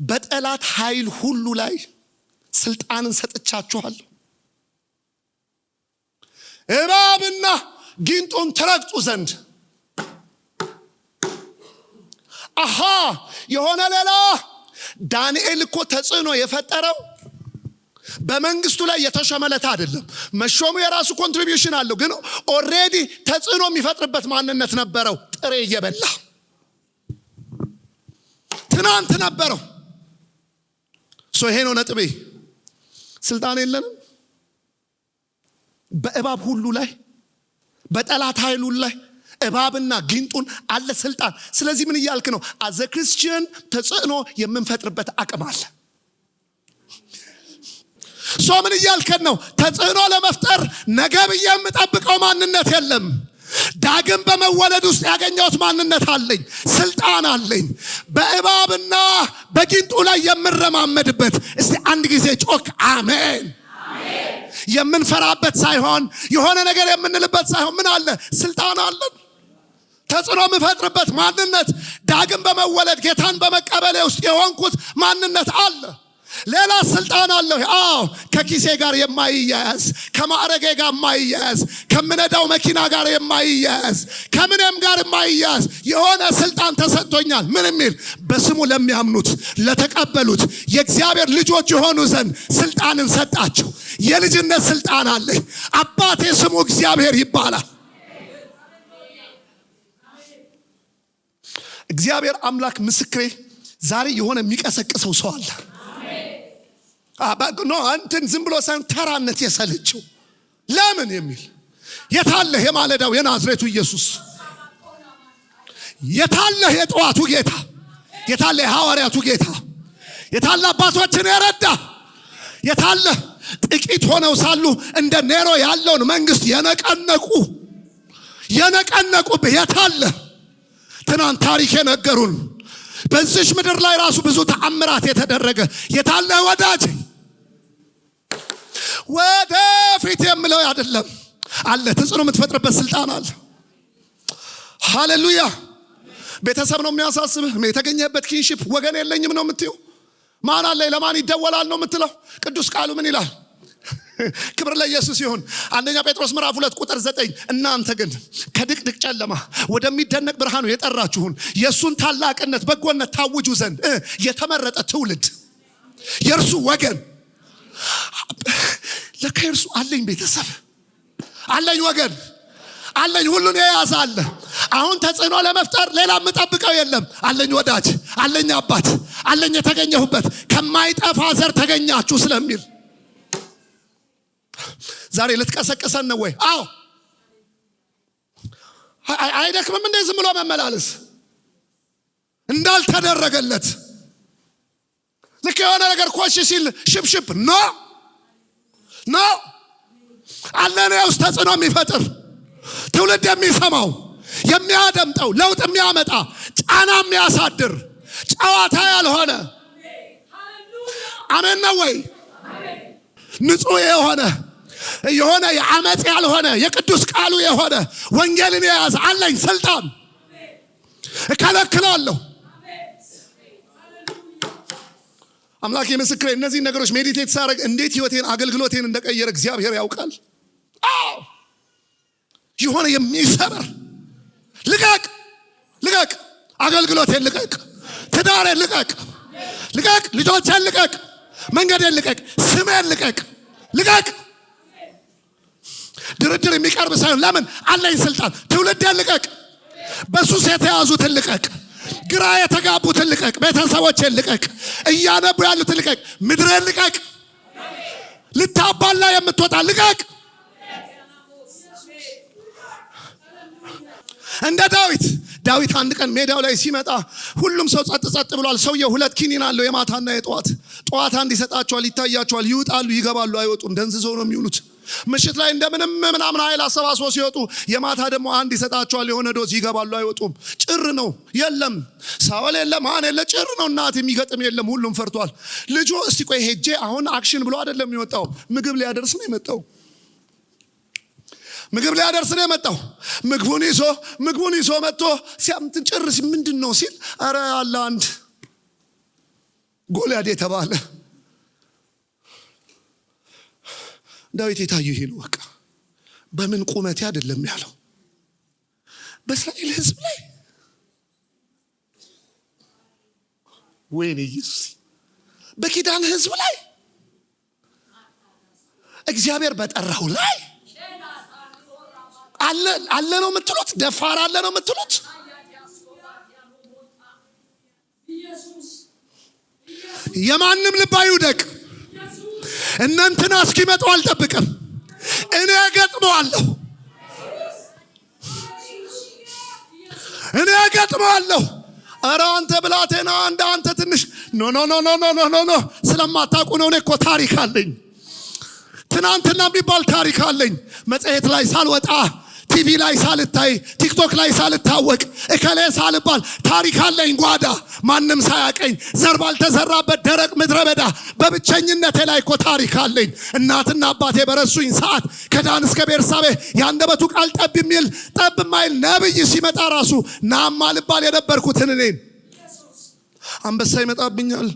በጠላት ኃይል ሁሉ ላይ ስልጣንን ሰጥቻችኋለሁ፣ እባብና ጊንጡን ትረግጡ ዘንድ። የሆነ ሌላ ዳንኤል እኮ ተጽዕኖ የፈጠረው በመንግስቱ ላይ የተሾመለት አይደለም። መሾሙ የራሱ ኮንትሪቢዩሽን አለው፣ ግን ኦሬዲ ተጽዕኖ የሚፈጥርበት ማንነት ነበረው። ጥሬ እየበላ ትናንት ነበረው። ይሄ ነው ነጥቤ። ስልጣን የለንም በእባብ ሁሉ ላይ፣ በጠላት ኃይል ሁሉ ላይ እባብና ጊንጡን አለ ስልጣን። ስለዚህ ምን እያልክ ነው? አዘ ክርስቲያን ተጽዕኖ የምንፈጥርበት አቅም አለ። ምን እያልከን ነው? ተጽዕኖ ለመፍጠር ነገ ብዬ የምጠብቀው ማንነት የለም። ዳግም በመወለድ ውስጥ ያገኘሁት ማንነት አለኝ፣ ስልጣን አለኝ። በእባብና በጊንጡ ላይ የምረማመድበት። እስቲ አንድ ጊዜ ጮክ አሜን። የምንፈራበት ሳይሆን የሆነ ነገር የምንልበት ሳይሆን ምን አለ? ስልጣን አለን። ተጽዕኖ የምፈጥርበት ማንነት ዳግም በመወለድ ጌታን በመቀበሌ ውስጥ የሆንኩት ማንነት አለ። ሌላ ስልጣን አለ። ከኪሴ ጋር የማይያያዝ፣ ከማዕረጌ ጋር የማይያያዝ፣ ከምነዳው መኪና ጋር የማይያያዝ፣ ከምንም ጋር የማይያያዝ የሆነ ስልጣን ተሰጥቶኛል። ምን የሚል? በስሙ ለሚያምኑት ለተቀበሉት የእግዚአብሔር ልጆች የሆኑ ዘንድ ስልጣንን ሰጣቸው። የልጅነት ስልጣን አለ። አባቴ ስሙ እግዚአብሔር ይባላል። እግዚአብሔር አምላክ ምስክሬ፣ ዛሬ የሆነ የሚቀሰቅሰው ሰው አለ። አንተን ዝም ብሎ ሳይሆን ተራነት የሰለችው ለምን የሚል የታለህ የማለዳው የናዝሬቱ ኢየሱስ? የታለህ የጠዋቱ ጌታ? የታለህ የሐዋርያቱ ጌታ? የታለህ አባቶችን የረዳ? የታለህ ጥቂት ሆነው ሳሉ እንደ ኔሮ ያለውን መንግስት የነቀነቁብህ የታለህ? ትናንት ታሪክ የነገሩን በዚች ምድር ላይ ራሱ ብዙ ተአምራት የተደረገ የታለህ ወዳጅ? ወደፊት የምለው አይደለም አለ። ተጽዕኖ የምትፈጥርበት ስልጣን አለ። ሃሌሉያ። ቤተሰብ ነው የሚያሳስብህ? የተገኘበት ኪንሺፕ ወገን የለኝም ነው የምትይው? ማን አለ ለማን ይደወላል ነው የምትለው? ቅዱስ ቃሉ ምን ይላል? ክብር ለኢየሱስ ይሁን። አንደኛ ጴጥሮስ ምዕራፍ 2 ቁጥር 9 እናንተ ግን ከድቅድቅ ጨለማ ወደሚደነቅ ብርሃኑ የጠራችሁን የእሱን ታላቅነት በጎነት ታውጁ ዘንድ የተመረጠ ትውልድ፣ የእርሱ ወገን። ለካ የእርሱ አለኝ ቤተሰብ አለኝ፣ ወገን አለኝ፣ ሁሉን የያዘ አለ። አሁን ተጽዕኖ ለመፍጠር ሌላ የምጠብቀው የለም። አለኝ ወዳጅ፣ አለኝ አባት፣ አለኝ የተገኘሁበት ከማይጠፋ ዘር ተገኛችሁ ስለሚል ዛሬ ልትቀሰቅሰን ነው ወይ? አይደክምም እንዴ ዝም ብሎ መመላለስ እንዳልተደረገለት? ልክ የሆነ ነገር ኮሽ ሲል ሽብሽብ ኖ አለኔ ውስጥ ተጽዕኖ የሚፈጥር ትውልድ የሚሰማው የሚያደምጠው ለውጥ የሚያመጣ ጫና የሚያሳድር ጨዋታ ያልሆነ አሜን ነው ወይ? ንጹህ የሆነ የአመጽ ያልሆነ የቅዱስ ቃሉ የሆነ ወንጌልን የያዘ አለኝ ስልጣን እከለክላለሁ። አምላክ የምስክሬ እነዚህ ነገሮች ሜዲቴት ሳደርግ እንዴት ህይወቴን አገልግሎቴን እንደቀየረ እግዚአብሔር ያውቃል። የሆነ የሚሰበር ልቀቅ፣ አገልግሎቴን ልቀቅ፣ ትዳሬን ልቀቅ፣ ልጆቼን ልቀቅ፣ መንገዴን ልቀቅ፣ ስሜን ልቀቅ። ድርድር የሚቀርብ ሳይሆን ለምን አለኝ ስልጣን። ትውልዴን ልቀቅ፣ በሱስ የተያዙትን ልቀቅ፣ ግራ የተጋቡትን ልቀቅ፣ ቤተሰቦቼን ልቀቅ፣ እያነቡ ያሉትን ልቀቅ፣ ምድሬን ልቀቅ፣ ልታባላ የምትወጣ ልቀቅ። እንደ ዳዊት አንድ ቀን ሜዳው ላይ ሲመጣ ሁሉም ሰው ጸጥ ብሏል። ሰውየው 2 ኪኒን አለው የማታና የጠዋት። ጠዋት አንድ ይሰጣቸዋል፣ ይታያቸዋል፣ ይውጣሉ፣ ይገባሉ፣ አይወጡም። ደንዝዘው ነው የሚውሉት። ምሽት ላይ እንደምንም ምናምን ኃይል አሰባስበው ሲወጡ የማታ ደግሞ አንድ ይሰጣቸዋል፣ የሆነ ዶዝ፣ ይገባሉ፣ አይወጡም። ጭር ነው፣ የለም ሳውል የለም፣ ማን የለ፣ ጭር ነው። እናት የሚገጥም የለም፣ ሁሉም ፈርቷል። ልጁ እስቲ ቆይ ሄጄ አሁን አክሽን ብሎ አይደለም የሚወጣው፣ ምግብ ሊያደርስ ነው የመጣው። ምግቡን ይዞ መጥቶ ሲያምትን ጭርስ ምንድን ነው ሲል አረ አለ አንድ ጎልያድ የተባለ ዳዊት የታየው ይሄ ነው። በቃ በምን ቁመቴ አይደለም ያለው፣ በእስራኤል ሕዝብ ላይ ወይኔ ኢየሱስ፣ በኪዳን ሕዝብ ላይ እግዚአብሔር በጠራው ላይ አለ ነው የምትሉት? ደፋር አለ ነው የምትሉት? የማንም ልብ አይውደቅ። እናንተና እስኪመጡ አልጠብቅም፣ እኔ እገጥመዋለሁ። ኧረ አንተ ብላቴና እንደ አንተ ትንሽ ኖ ስለማታውቁ ነው። እኔ እኮ ታሪክ አለኝ፣ ትናንትና የሚባል ታሪክ አለኝ። መጽሔት ላይ ሳልወጣ፣ ቲቪ ላይ ሳልታይ፣ ቲክቶክ ላይ ሳልታወቅ፣ እከሌ ሳልባል ታሪክ አለኝ ጓዳ፣ ማንም ሳያቀኝ፣ ዘር ባልተዘራበት ደረቅ ምድረ በዳ በብቸኝነቴ ላይ እኮ ታሪክ አለኝ። እናትና አባቴ በረሱኝ ሰዓት ከዳን እስከ ቤርሳቤ ያንደበቱ ቃል ጠብ የማይል ነብይ ሲመጣ ራሱ ናማ ልባል የነበርኩትን እኔን አንበሳ ይመጣብኛል፣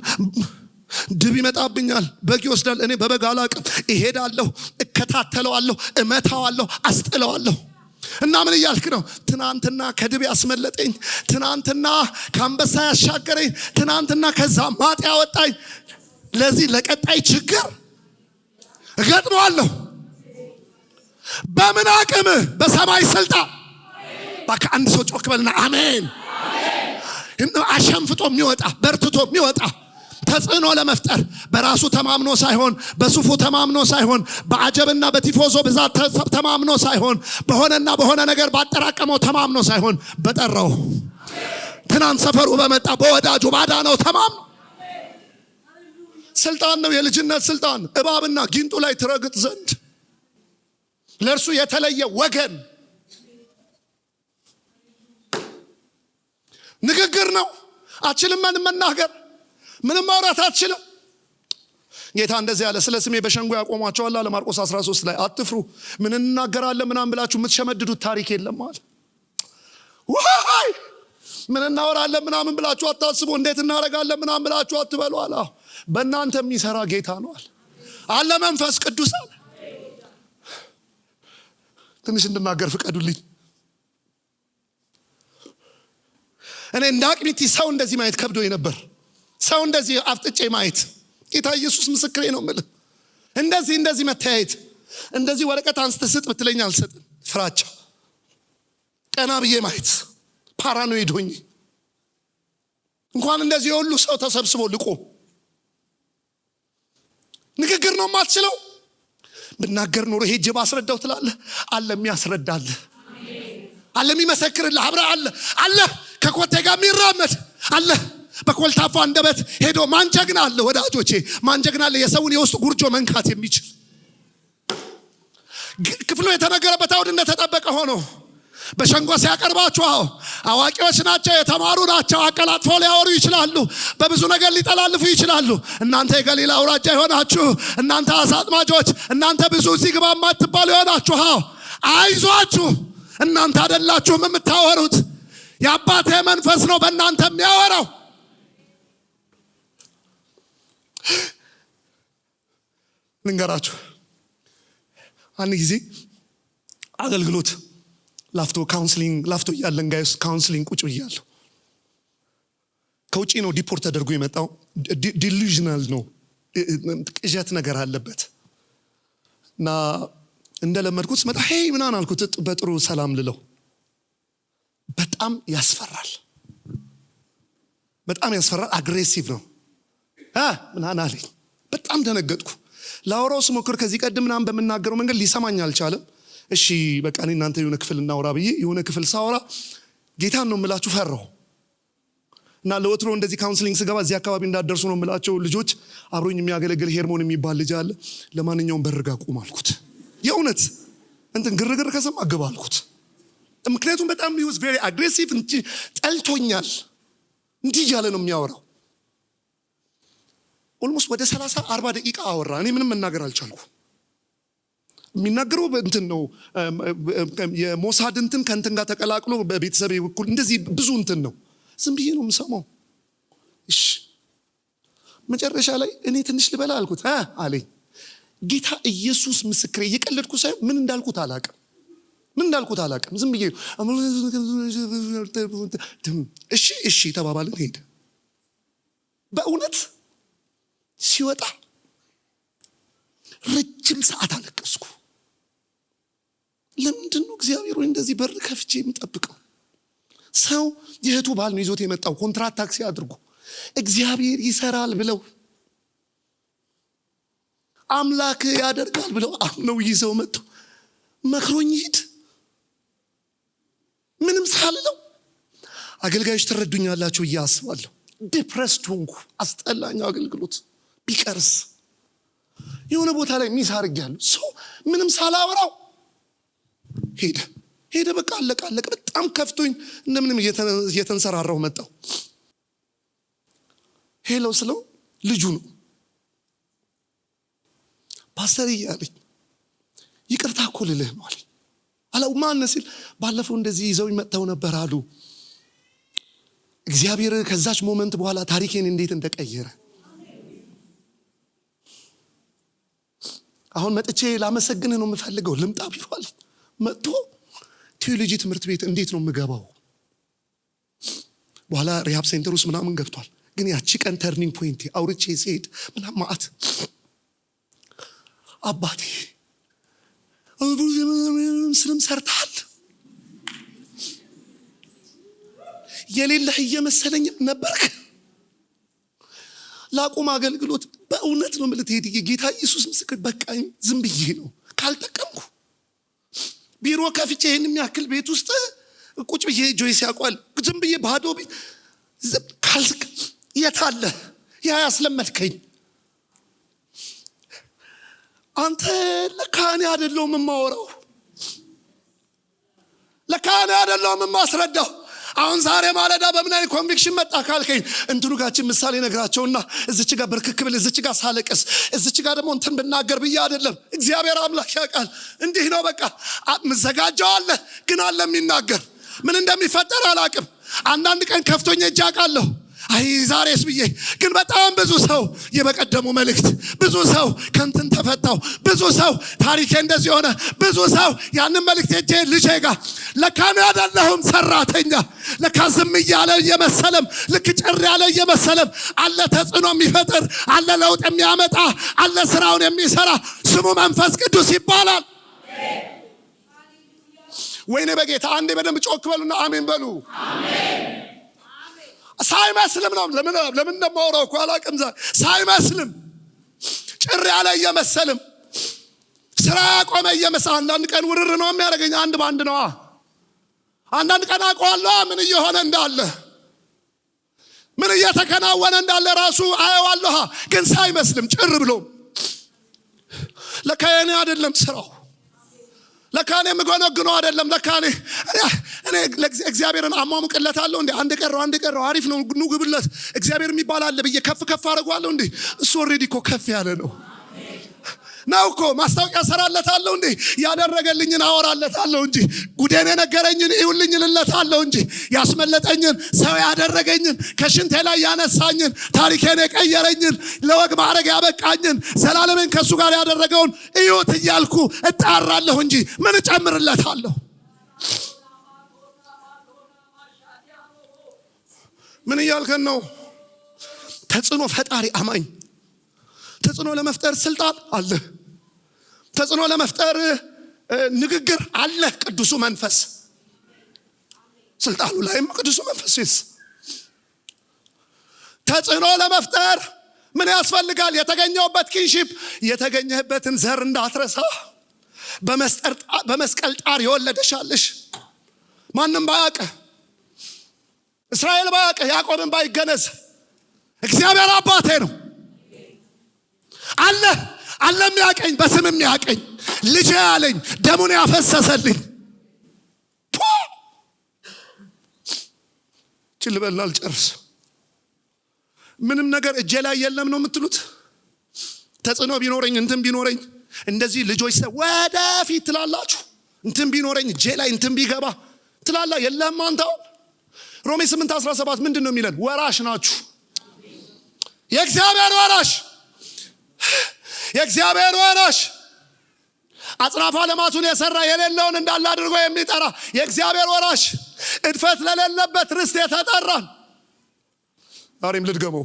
ድብ ይመጣብኛል፣ በግ ይወስዳል። እኔ በበግ አላቅም። እሄዳለሁ፣ እከታተለዋለሁ፣ እመታዋለሁ፣ አስጥለዋለሁ። እና ምን እያልክ ነው? ትናንትና ከድብ ያስመለጠኝ፣ ትናንትና ከአንበሳ ያሻገረኝ፣ ትናንትና ከዛ ማጥ ያወጣኝ፣ ለዚህ ለቀጣይ ችግር እገጥመዋለሁ። በምን አቅም? በሰማይ ስልጣን። ባካ አንድ ሰው ጮክ በልና አሜን። አሸንፍጦ የሚወጣ በርትቶ የሚወጣ ተጽዕኖ ለመፍጠር በራሱ ተማምኖ ሳይሆን፣ በሱፉ ተማምኖ ሳይሆን፣ በአጀብና በቲፎዞ ብዛት ተማምኖ ሳይሆን፣ በሆነ ነገር ባጠራቀመው ተማምኖ ሳይሆን፣ በጠራው ትናንት ሰፈሩ በመጣ በወዳጁ ባዳነው ተማምኖ ስልጣን ነው፣ የልጅነት ስልጣን። እባብና ጊንጡ ላይ ትረግጥ ዘንድ ለእርሱ የተለየ ወገን ንግግር ነው። አችልም መናገር፣ ምንም ማውራት አትችልም። ጌታ እንደዚህ ያለ፣ ስለ ስሜ በሸንጎ ያቆሟቸዋል አለ ማርቆስ 13 ላይ። አትፍሩ፣ ምን እናገራለን ምናምን ብላችሁ የምትሸመድዱት ታሪክ የለም አለ። ዋይ ምን እናወራለን ምናምን ብላችሁ አታስቡ፣ እንዴት እናደርጋለን ምናምን ብላችሁ አትበሉ አለ። በእናንተ የሚሰራ ጌታ ነው አለ መንፈስ ቅዱስ አለ። ትንሽ እንድናገር ፍቀዱልኝ። እኔ እንደ አቅሚቲ ሰው እንደዚህ ማየት ከብዶኝ ነበር። ሰው እንደዚህ አፍጥጬ ማየት፣ ጌታ ኢየሱስ ምስክሬ ነው የምልህ። እንደዚህ መተያየት፣ እንደዚህ ወረቀት አንስተህ ስጥ ብትለኝ አልሰጥም። ፍራቻ፣ ቀና ብዬ ማየት፣ ፓራኖይድ ሆኜ እንኳን እንደዚህ የሁሉ ሰው ተሰብስቦ ልቆ ንግግር ነው የማትችለው። ብናገር ኖሮ ሄጄ ባስረዳው ትላለህ። አለ የሚያስረዳልህ፣ አለ የሚመሰክርልህ፣ አብረ አለ ከኮቴ ጋር የሚራመድ አለ። በኮልታፋ አንደበት ሄዶ ማንጀግና አለ። ወዳጆቼ ማንጀግና አለ፣ የሰውን የውስጥ ጉርጆ መንካት የሚችል ክፍሉ የተነገረበት አውድ እንደተጠበቀ ሆኖ በሸንጎ ሲያቀርባችሁ አዋቂዎች ናቸው፣ የተማሩ ናቸው፣ አቀላጥፈው ሊያወሩ ይችላሉ፣ በብዙ ነገር ሊጠላልፉ ይችላሉ። እናንተ የገሊላ አውራጃ የሆናችሁ፣ እናንተ አሳ አጥማጆች፣ እናንተ ብዙ እዚህ ግባ የማትባሉ የሆናችሁ አይዟችሁ፣ እናንተ አይደላችሁም የምታወሩት፣ የአባቴ መንፈስ ነው በእናንተ የሚያወራው። ልንገራችሁ፣ አንድ ጊዜ አገልግሎት ላፍቶ እያለን ጋይስ ካውንስሊንግ ቁጭ ብያለሁ። ከውጪ ነው ዲፖርት ተደርጎ የመጣው። ዲሉዥናል ነው፣ ቅዠት ነገር አለበት። እና እንደለመድኩት ስመጣ ሄይ ምናምን አልኩት፣ በጥሩ ሰላም ልለው። በጣም ያስፈራል፣ አግሬሲቭ ነው ምናምን አለኝ። በጣም ደነገጥኩ። ላወራው ስሞክር ከዚህ ቀደም ምናምን በምናገረው መንገድ ሊሰማኝ አልቻለም። እሺ በቃ እኔ እናንተ የሆነ ክፍል እናውራ ብዬ የሆነ ክፍል ሳወራ ጌታን ነው የምላችሁ ፈራሁ። እና ለወትሮ እንደዚህ ካውንስሊንግ ስገባ እዚህ አካባቢ እንዳደርሱ ነው የምላቸው ልጆች አብሮኝ የሚያገለግል ሄርሞን የሚባል ልጅ አለ። ለማንኛውም በርጋ ቁም አልኩት። የእውነት ግርግር ከሰማ ግባ አልኩት። ምክንያቱም በጣም he was very aggressive፣ ጠልቶኛል። እንዲህ እያለ ነው የሚያወራው። ኦልሞስት ወደ 30-40 ደቂቃ አወራ። እኔ ምንም መናገር አልቻልኩ። የሚናገረው ነው የሞሳድ ከእንትን ጋር ተቀላቅሎ በቤተሰብ በኩል እንደዚህ ብዙ ነው። ዝም ብዬ ነው የምሰማው። እሺ መጨረሻ ላይ እኔ ትንሽ ልበላ አልኩት አለኝ። ጌታ ኢየሱስ ምስክሬ፣ እየቀለድኩ ሳይሆን ምን እንዳልኩት አላቅም። ዝም ብዬ እሺ ተባባልን፣ ሄደ። በእውነት ሲወጣ ረጅም ሰዓት አለቀስኩ። ለምንድን ነው እግዚአብሔር ወይ እንደዚህ በር ከፍቼ የሚጠብቀው? ሰው የእህቱ ባል ነው ይዞት የመጣው፣ ኮንትራት ታክሲ አድርጎ እግዚአብሔር ይሰራል ብለው አምላክ ያደርጋል ብለው አምነው ይዘው መጡ። መክሮኝ ሂድ ምንም ሳልለው። አገልጋዮች ትረዱኛላችሁ ብዬ አስባለሁ። ዲፕረስድ ሆንኩ። አስጠላኝ አገልግሎት። ቢቀርስ የሆነ ቦታ ላይ ሚስ አድርጌያለሁ። ሰው ምንም ሳላወራው ሄደ። በቃ አለቀ። በጣም ከፍቶኝ እንደምንም እየተንሰራራሁ መጣሁ። ሄሎ ስለው ልጁ ነው። ፓስተር እያለኝ ይቅርታ እኮ ልልህ ነው አለኝ። ማነው ሲል ባለፈው እንደዚህ ይዘው መጥተው ነበር አሉ። እግዚአብሔር ከዛች ሞመንት በኋላ ታሪኬን እንዴት እንደቀየረ አሁን መጥቼ ላመሰግንህ ነው የምፈልገው። ልምጣ ቢሏል። መጥቶ ቴዎሎጂ ትምህርት ቤት እንዴት ነው የምገባው? በኋላ ሪሃብ ሴንተር ውስጥ ምናምን ገብቷል። ግን ያቺ ቀን ተርኒንግ ፖይንት አውርቼ ሲሄድ ምናምን ማአት አባቴ ስለም ሰርታል የሌለህ እየመሰለኝም ነበርክ። ላቁም አገልግሎት በእውነት ነው ማለት ሄድ ጌታ ኢየሱስ ምስክር በቃኝ። ዝም ብዬ ነው ካልጠቀምኩ ቢሮ ከፍቼ ይሄን የሚያክል ቤት ውስጥ ቁጭ ብዬ ጆይስ ያቋል ዝም ብዬ ባዶ ቤት የታለ ያ ያስለመድከኝ አንተ። ለካኔ አይደለም የማወራው፣ ለካኔ አይደለም የማስረዳው። አሁን ዛሬ ማለዳ በምን አይነት ኮንቪክሽን መጣ ካልከኝ እንትኑ ጋችን ምሳሌ ነግራቸውና እዚች ጋር በርክክ ብል እዚች ጋር ሳለቀስ እዚች ጋር ደግሞ እንትን ብናገር ብዬ አይደለም። እግዚአብሔር አምላክ ያውቃል። እንዲህ ነው በቃ ምዘጋጀው አለ፣ ግን አለ የሚናገር ምን እንደሚፈጠር አላቅም። አንዳንድ ቀን ከፍቶኝ እጅ አውቃለሁ። አይ ዛሬስ ብዬ ግን በጣም ብዙ ሰው የበቀደሙ መልእክት፣ ብዙ ሰው ከንትን ተፈታው፣ ብዙ ሰው ታሪኬ እንደዚህ ሆነ፣ ብዙ ሰው ያንን መልእክት እጄ ልጄ ጋር ለካኔ አይደለሁም ሰራተኛ። ለካ ዝም እያለ እየመሰለም ልክ ጭር ያለ እየመሰለም አለ ተጽዕኖ የሚፈጥር አለ፣ ለውጥ የሚያመጣ አለ፣ ስራውን የሚሰራ ስሙ መንፈስ ቅዱስ ይባላል። ወይኔ በጌታ አንዴ በደንብ ጮክ በሉና አሜን በሉ። ሳይመስልም ነው ለምን እንደማወራው እኮ አላውቅም። ሳይመስልም ጭር ያለ እየመሰልም ስራ ያቆመ እየመሰለ አንዳንድ ቀን ውርር ነው የሚያደርገኝ። አንድ ባንድ ነው። አንዳንድ ቀን አውቀዋለሁ ምን እየሆነ እንዳለ፣ ምን እየተከናወነ እንዳለ ራሱ አየዋለሁ። ግን ሳይመስልም ጭር ብሎ ለካ የኔ አይደለም ስራው፣ ለካኔ ምጎነግኖ አይደለም ለካኔ እኔ እግዚአብሔርን አሟሙቅለታለሁ እንዴ አንድ ቀረው አሪፍ ነው ንጉብለት እግዚአብሔር የሚባል አለ ብዬ ከፍ አደርገዋለሁ እንዴ እሱ ኦሬዲ እኮ ከፍ ያለ ነው ነው እኮ ማስታወቂያ ሰራለታለሁ እንዴ ያደረገልኝን አወራለታለሁ እንጂ ጉዴን የነገረኝን ይውልኝ ልለታለሁ እንጂ ያስመለጠኝን ሰው ያደረገኝን ከሽንቴ ላይ ያነሳኝን ታሪኬን የቀየረኝን ለወግ ማዕረግ ያበቃኝን ዘላለምን ከሱ ጋር ያደረገውን እዩት እያልኩ እጣራለሁ እንጂ ምን እጨምርለታለሁ? ምን እያልከን ነው? ተጽዕኖ ፈጣሪ አማኝ ተጽዕኖ ለመፍጠር ስልጣን አለ። ተጽዕኖ ለመፍጠር ንግግር አለ። ቅዱሱ መንፈስ ስልጣኑ ላይም ቅዱሱ መንፈስ ተጽዕኖ ለመፍጠር ምን ያስፈልጋል? የተገኘውበት ኪንሺፕ የተገኘህበትን ዘር እንዳትረሳ። በመስቀል ጣር የወለደሻለሽ ማንም ባያቀ እስራኤል ባያቀ ያዕቆብን ባይገነዝ እግዚአብሔር አባቴ ነው አለ የሚያቀኝ በስም የሚያቀኝ ልጄ ያለኝ ደሙን ያፈሰሰልኝ ችልበልና አልጨርስ ምንም ነገር እጄ ላይ የለም ነው የምትሉት? ተጽዕኖ ቢኖረኝ እንትን ቢኖረኝ እንደዚህ ልጆች ወደፊት ትላላችሁ። እንትን ቢኖረኝ እጄ ላይ እንትን ቢገባ ትላላ የለም። አንተው ሮሜ 8:17 ምንድን ነው የሚለን? ወራሽ ናችሁ የእግዚአብሔር ወራሽ አጽናፈ ዓለማቱን የሰራ የሌለውን እንዳለ አድርጎ የሚጠራ የእግዚአብሔር ወራሽ እድፈት ለሌለበት ርስት የተጠራን። ዛሬም ልድገመው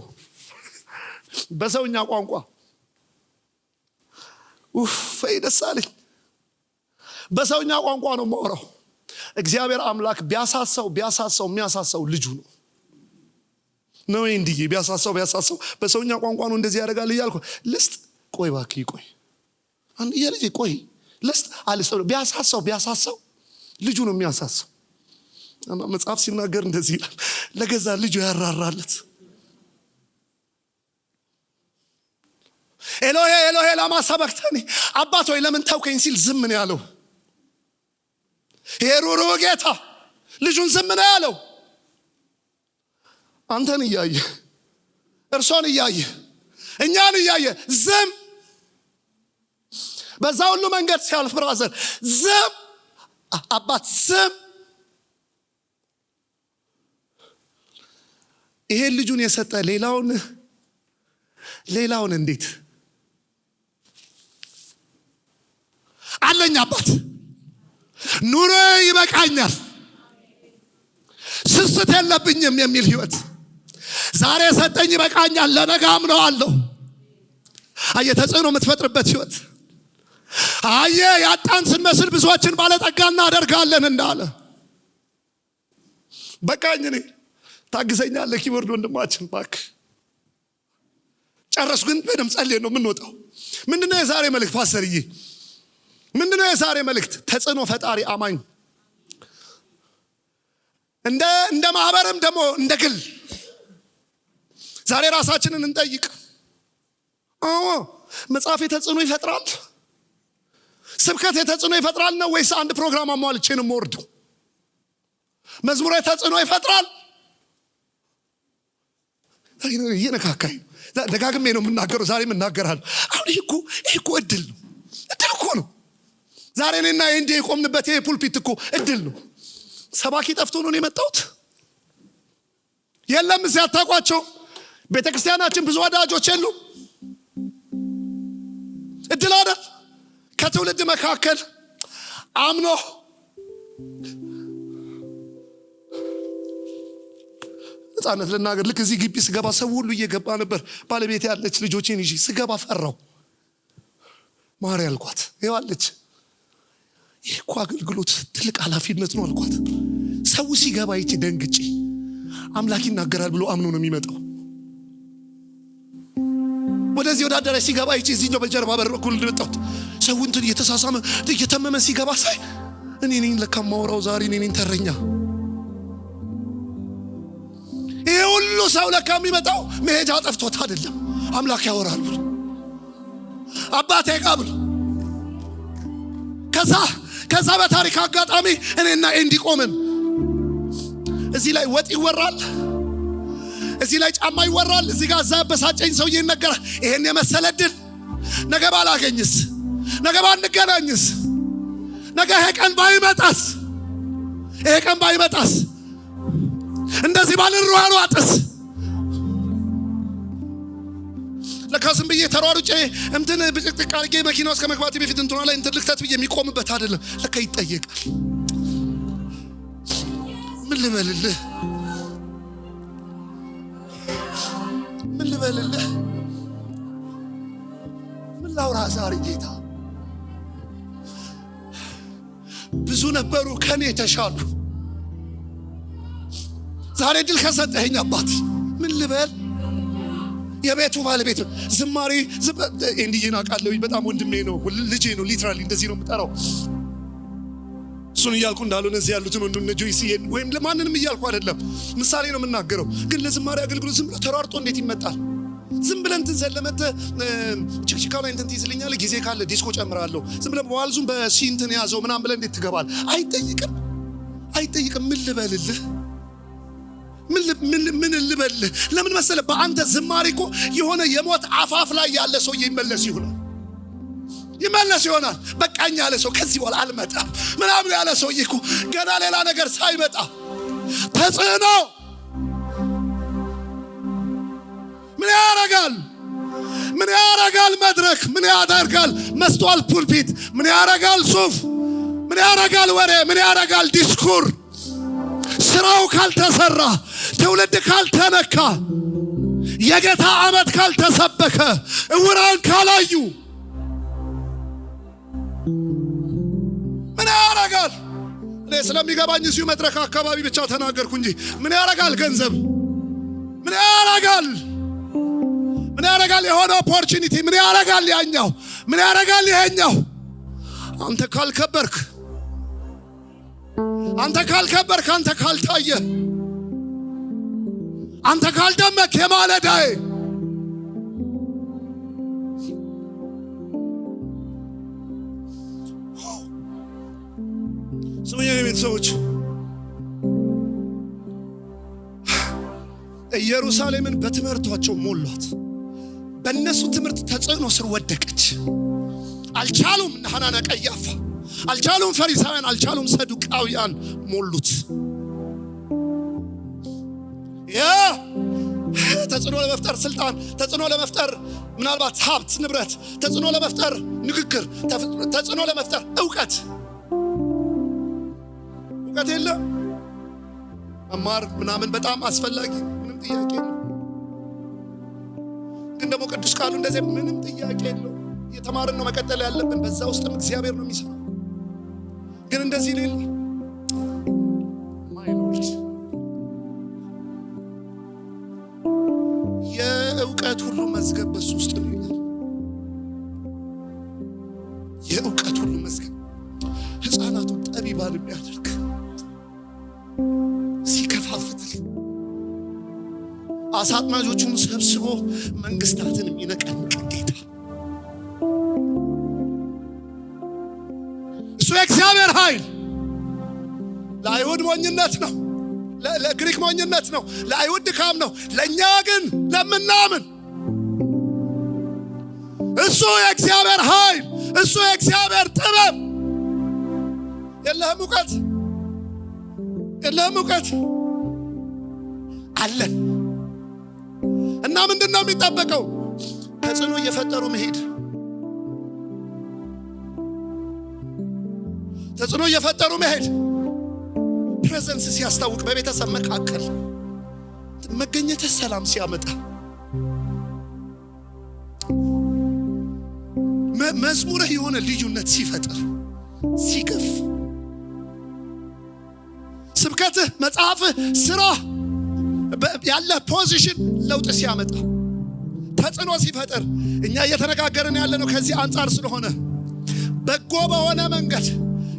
በሰውኛ ቋንቋ ፈይደሳለኝ በሰውኛ ቋንቋ ነው የማወራው። እግዚአብሔር አምላክ ቢያሳሳው የሚያሳሳው ልጁ ነው እንዲህ ቢያሳሳው በሰውኛ ቋንቋ ነው እንደዚህ ያደርጋል እያልኩ ልስጥ ቆይ ባክህ ቆይ አንድ የልጅ ቆይ ልስጥ አልሰው ቢያሳሳው ልጁ ነው የሚያሳሳው። መጽሐፍ ሲናገር እንደዚህ ይላል ለገዛ ልጁ ያራራለት። ኤሎሄ ላማ ሰበክተኒ አባት ሆይ ለምን ተውከኝ ሲል ዝም ነው ያለው። ሄሩሩ ጌታ ልጁን ዝም ነው ያለው። አንተን እያየ እርሶን እያየ እኛን እያየ ዝም። በዛ ሁሉ መንገድ ሲያልፍ ብራዘር ዝም፣ አባት ዝም። ይሄን ልጁን የሰጠ ሌላውን እንዴት አለኝ አባት ኑሮ ይበቃኛል ስስት የለብኝም የሚል ህይወት ዛሬ ሰጠኝ ይበቃኛል ለነገ አምነዋለሁ። አየ ተጽዕኖ የምትፈጥርበት ህይወት አየ ያጣን ስንመስል ብዙዎችን ባለጠጋ እናደርጋለን እንዳለ በቃኝ እኔ ታግዘኛለህ ኪቦርድ ወንድማችን እባክህ ጨረስኩ። ግን በደም ጸልየን ነው የምንወጣው። ምንድነው የዛሬ መልእክት ፓስተርዬ? ምንድነው የዛሬ መልእክት? ተጽዕኖ ፈጣሪ አማኝ እንደ ማህበርም ደግሞ እንደ ግል ዛሬ ራሳችንን እንጠይቅ። መጽሐፍ ተጽዕኖ ይፈጥራል? ስብከት ተጽዕኖ ይፈጥራል ነው ወይስ አንድ ፕሮግራም አሟልቼ ነው የምወርደው? መዝሙር ተጽዕኖ ይፈጥራል? ይነካካኝ ደጋግሜ ነው የምናገረው። ዛሬም እናገራለሁ። አሁን ይሄ እኮ እድል እኮ ነው። ዛሬ እኔና እንዴ የቆምንበት ይሄ ፑልፒት እኮ እድል ነው። ሰባኪ ጠፍቶ ነው የመጣሁት? የለም እዚህ አታውቋቸው። ቤተክርስቲያናችን ብዙ ወዳጆች የሉም። እድል አይደል? ከትውልድ መካከል አምኖ ህፃነት ልናገር። ልክ እዚህ ግቢ ስገባ ሰው ሁሉ እየገባ ነበር። ባለቤት ያለች ልጆቼን ይዤ ስገባ ፈራው። ማሪ አልኳት ይዋለች ይህ እኮ አገልግሎት ትልቅ ኃላፊነት ነው አልኳት። ሰው ሲገባ ይቺ ደንግጬ አምላክ ይናገራል ብሎ አምኖ ነው የሚመጣው። ወደዚህ ወደ አዳራሽ ሲገባ ይቺ እዚህ ነው በጀርባ በር በኩል እንደመጣሁት ሰው እንትን እየተሳሳመ እየተመመ ሲገባ ሳይ እኔ ነኝ ለካ ማወራው ዛሬ እኔ ነኝ ተረኛ። ይሄ ሁሉ ሰው ለካ የሚመጣው መሄጃ ጠፍቶት አይደለም። አምላክ ያወራል ብሎ አባቴ ጋር ብሎ ከዛ ከዛ በታሪክ አጋጣሚ እኔና ኤንዲ ቆመን እዚህ ላይ ወጥ ይወራል፣ እዚህ ላይ ጫማ ይወራል፣ እዚህ ጋር ዛበሳጨኝ ሰውዬ ይነገራል። ይሄን የመሰለ ድል ነገ ባላገኝስ፣ ነገ ባንገናኝስ፣ ነገ ይሄ ቀን ባይመጣስ፣ እንደዚህ ባልሯሯጥስ፣ ለካስም ብዬ ተሯሩጬ እንትን ብጭቅጭቅ አድርጌ መኪና ውስጥ ከመግባቴ በፊት እንትኗ ላይ እንትን ልክተት ብዬ የሚቆምበት አይደለም። ለካ ይጠየቃል። ምን ልበልልህ? ምን ላውራ ዛሬ? ጌታ ብዙ ነበሩ ከኔ ተሻሉ። ዛሬ ድል ከሰጠኸኝ አባት ምን ልበል? የቤቱ ባለቤት ዝማሬ እንዲየና ቃለው በጣም ወንድሜ ነው፣ ልጄ ነው። ሊትራሊ እንደዚህ ነው የምጠራው። እሱን እያልኩ እንዳልሆነ እዚህ ያሉትን ወንዱን ጆይሲ ወይም ለማንንም እያልኩ አይደለም፣ ምሳሌ ነው የምናገረው። ግን ለዝማሬ አገልግሎት ዝም ብሎ ተሯርጦ እንዴት ይመጣል? ዝም ብለን እንትን ዘለመተ ችክችካው ላይ እንትን ትይዝልኛል፣ ጊዜ ካለ ዲስኮ ጨምራለሁ፣ ዝም ብለን በዋልዙም በሲንትን ያዘው ምናምን ብለን እንዴት ትገባል? አይጠይቅም። ምን ልበልልህ? ምን ልበልህ? ለምን መሰለ? በአንተ ዝማሬ እኮ የሆነ የሞት አፋፍ ላይ ያለ ሰው ይመለስ ይሆናል። በቃኝ ያለ ሰው ከዚህ በኋላ አልመጣም ምናምን ያለ ሰው እኮ ገና ሌላ ነገር ሳይመጣ ተጽዕኖ ምን ያረጋል? መድረክ ምን ያደርጋል? መስተዋል ፑልፒት ምን ያረጋል? ሱፍ ምን ያረጋል? ወሬ ምን ያረጋል? ዲስኩር ስራው ካልተሰራ፣ ትውልድ ካልተነካ፣ የጌታ ዓመት ካልተሰበከ፣ እውራን ካላዩ ምን ያረጋል? እኔ ስለሚገባኝ እዚሁ መድረክ አካባቢ ብቻ ተናገርኩ እንጂ ምን ያረጋል? ገንዘብ ምን ያረጋል? የሆነ ኦፖርቹኒቲ ምን ያረጋል? ያኛው ምን ያረጋል? ይሄኛው አንተ ካልከበርክ፣ አንተ ካልታየ፣ አንተ ካልደመክ የማለዳዬ ቤተሰቦች ኢየሩሳሌምን በትምህርታቸው ሞሏት። በእነሱ ትምህርት ተጽዕኖ ስር ወደቀች። አልቻሉም። ሐናና ቀያፋ አልቻሉም። ፈሪሳውያን አልቻሉም። ሰዱቃውያን ሞሉት። ተጽዕኖ ለመፍጠር ስልጣን፣ ተጽዕኖ ለመፍጠር ምናልባት ሀብት ንብረት፣ ተጽዕኖ ለመፍጠር ንግግር፣ ተጽዕኖ ለመፍጠር እውቀት የለ። መማር ምናምን በጣም አስፈላጊ፣ ምንም ጥያቄ የለው። ግን ደግሞ ቅዱስ ቃሉ እንደዚህ ምንም ጥያቄ የለው። እየተማርን ነው መቀጠል ያለብን። በዛ ውስጥም እግዚአብሔር ነው የሚሰራው። ግን እንደዚህ ሌላ ማይ ሎርድ የእውቀት ሁሉ መዝገብ በሱ ውስጥ ነው ይላል። የእውቀት ሁሉ መዝገብ ሕፃናቱ ጠቢባን የሚያደርግ ሲከፋፍትል፣ አሳጥማጆቹን ሰብስቦ መንግስታትን የሚነቀንቅ ጌታ እሱ የእግዚአብሔር ኃይል። ለአይሁድ ሞኝነት ነው፣ ለግሪክ ሞኝነት ነው፣ ለአይሁድ ድካም ነው። ለእኛ ግን ለምናምን እሱ የእግዚአብሔር ኃይል፣ እሱ የእግዚአብሔር ጥበብ። የለህም እውቀት አለን። እና ምንድን ነው የሚጠበቀው? ተጽዕኖ እየፈጠሩ መሄድ። ተጽዕኖ እየፈጠሩ መሄድ። ፕሬዘንስ ሲያስታውቅ፣ በቤተሰብ መካከል መገኘት ሰላም ሲያመጣ፣ መዝሙርህ የሆነ ልዩነት ሲፈጥር፣ ሲከፍ፣ ስብከትህ፣ መጽሐፍህ፣ ስራ ያለ ፖዚሽን ለውጥ ሲያመጣ፣ ተጽዕኖ ሲፈጥር። እኛ እየተነጋገርን ያለነው ከዚህ አንጻር ስለሆነ በጎ በሆነ መንገድ፣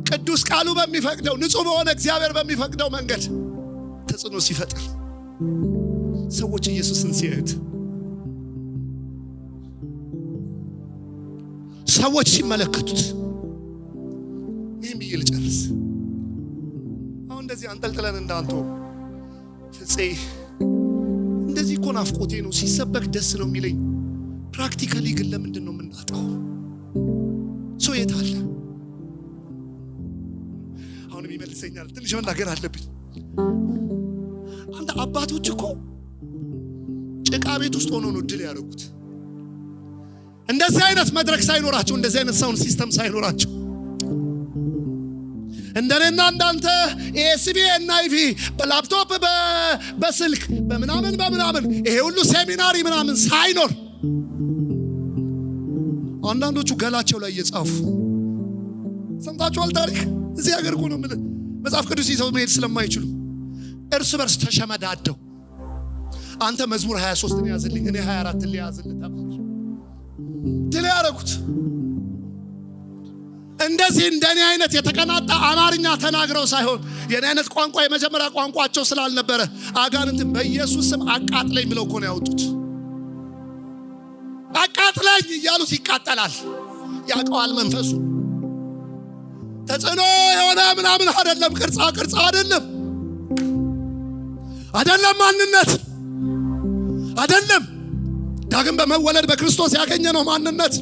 ቅዱስ ቃሉ በሚፈቅደው፣ ንጹህ በሆነ እግዚአብሔር በሚፈቅደው መንገድ ተጽዕኖ ሲፈጥር፣ ሰዎች ኢየሱስን ሲያዩት፣ ሰዎች ሲመለከቱት፣ ይህም ብዬ ልጨርስ። አሁን እንደዚህ አንጠልጥለን እንዳንቶ ፍፄ እንደዚህ እኮ ናፍቆቴ ነው፣ ሲሰበክ ደስ ነው የሚለኝ። ፕራክቲካሊ ግን ለምንድን ነው የምናጣው? ሰው የት አለ? አሁንም ይመልሰኛል። ትንሽ መናገር አለብኝ። አንተ አባቶች እኮ ጭቃ ቤት ውስጥ ሆኖ ነው ድል ያደረጉት። እንደዚህ አይነት መድረክ ሳይኖራቸው፣ እንደዚህ አይነት ሳውንድ ሲስተም ሳይኖራቸው እንደኔና እንዳንተ ኤስቢ እና አይቪ በላፕቶፕ በስልክ በምናምን ይሄ ሁሉ ሴሚናሪ ምናምን ሳይኖር አንዳንዶቹ ገላቸው ላይ እየጻፉ ሰምታችኋል። ታሪክ እዚህ ሀገር እኮ ነው የምልህ። መጽሐፍ ቅዱስ ይዘው መሄድ ስለማይችሉ እርስ በርስ ተሸመዳደው። አንተ መዝሙር 23 ያዝልኝ፣ እኔ 24 ሊያዝልህ ተባለ። ድል ያደረጉት እንደዚህ እንደኔ አይነት የተቀናጣ አማርኛ ተናግረው ሳይሆን የኔ አይነት ቋንቋ የመጀመሪያ ቋንቋቸው ስላልነበረ አጋንንትን በኢየሱስ ስም አቃጥለኝ ብለው እኮ ነው ያወጡት። አቃጥለኝ እያሉት ይቃጠላል። ያውቀዋል መንፈሱ። ተጽዕኖ የሆነ ምናምን አይደለም፣ ቅርጻ አይደለም፣ ማንነት አይደለም። ዳግም በመወለድ በክርስቶስ ያገኘነው ማንነት።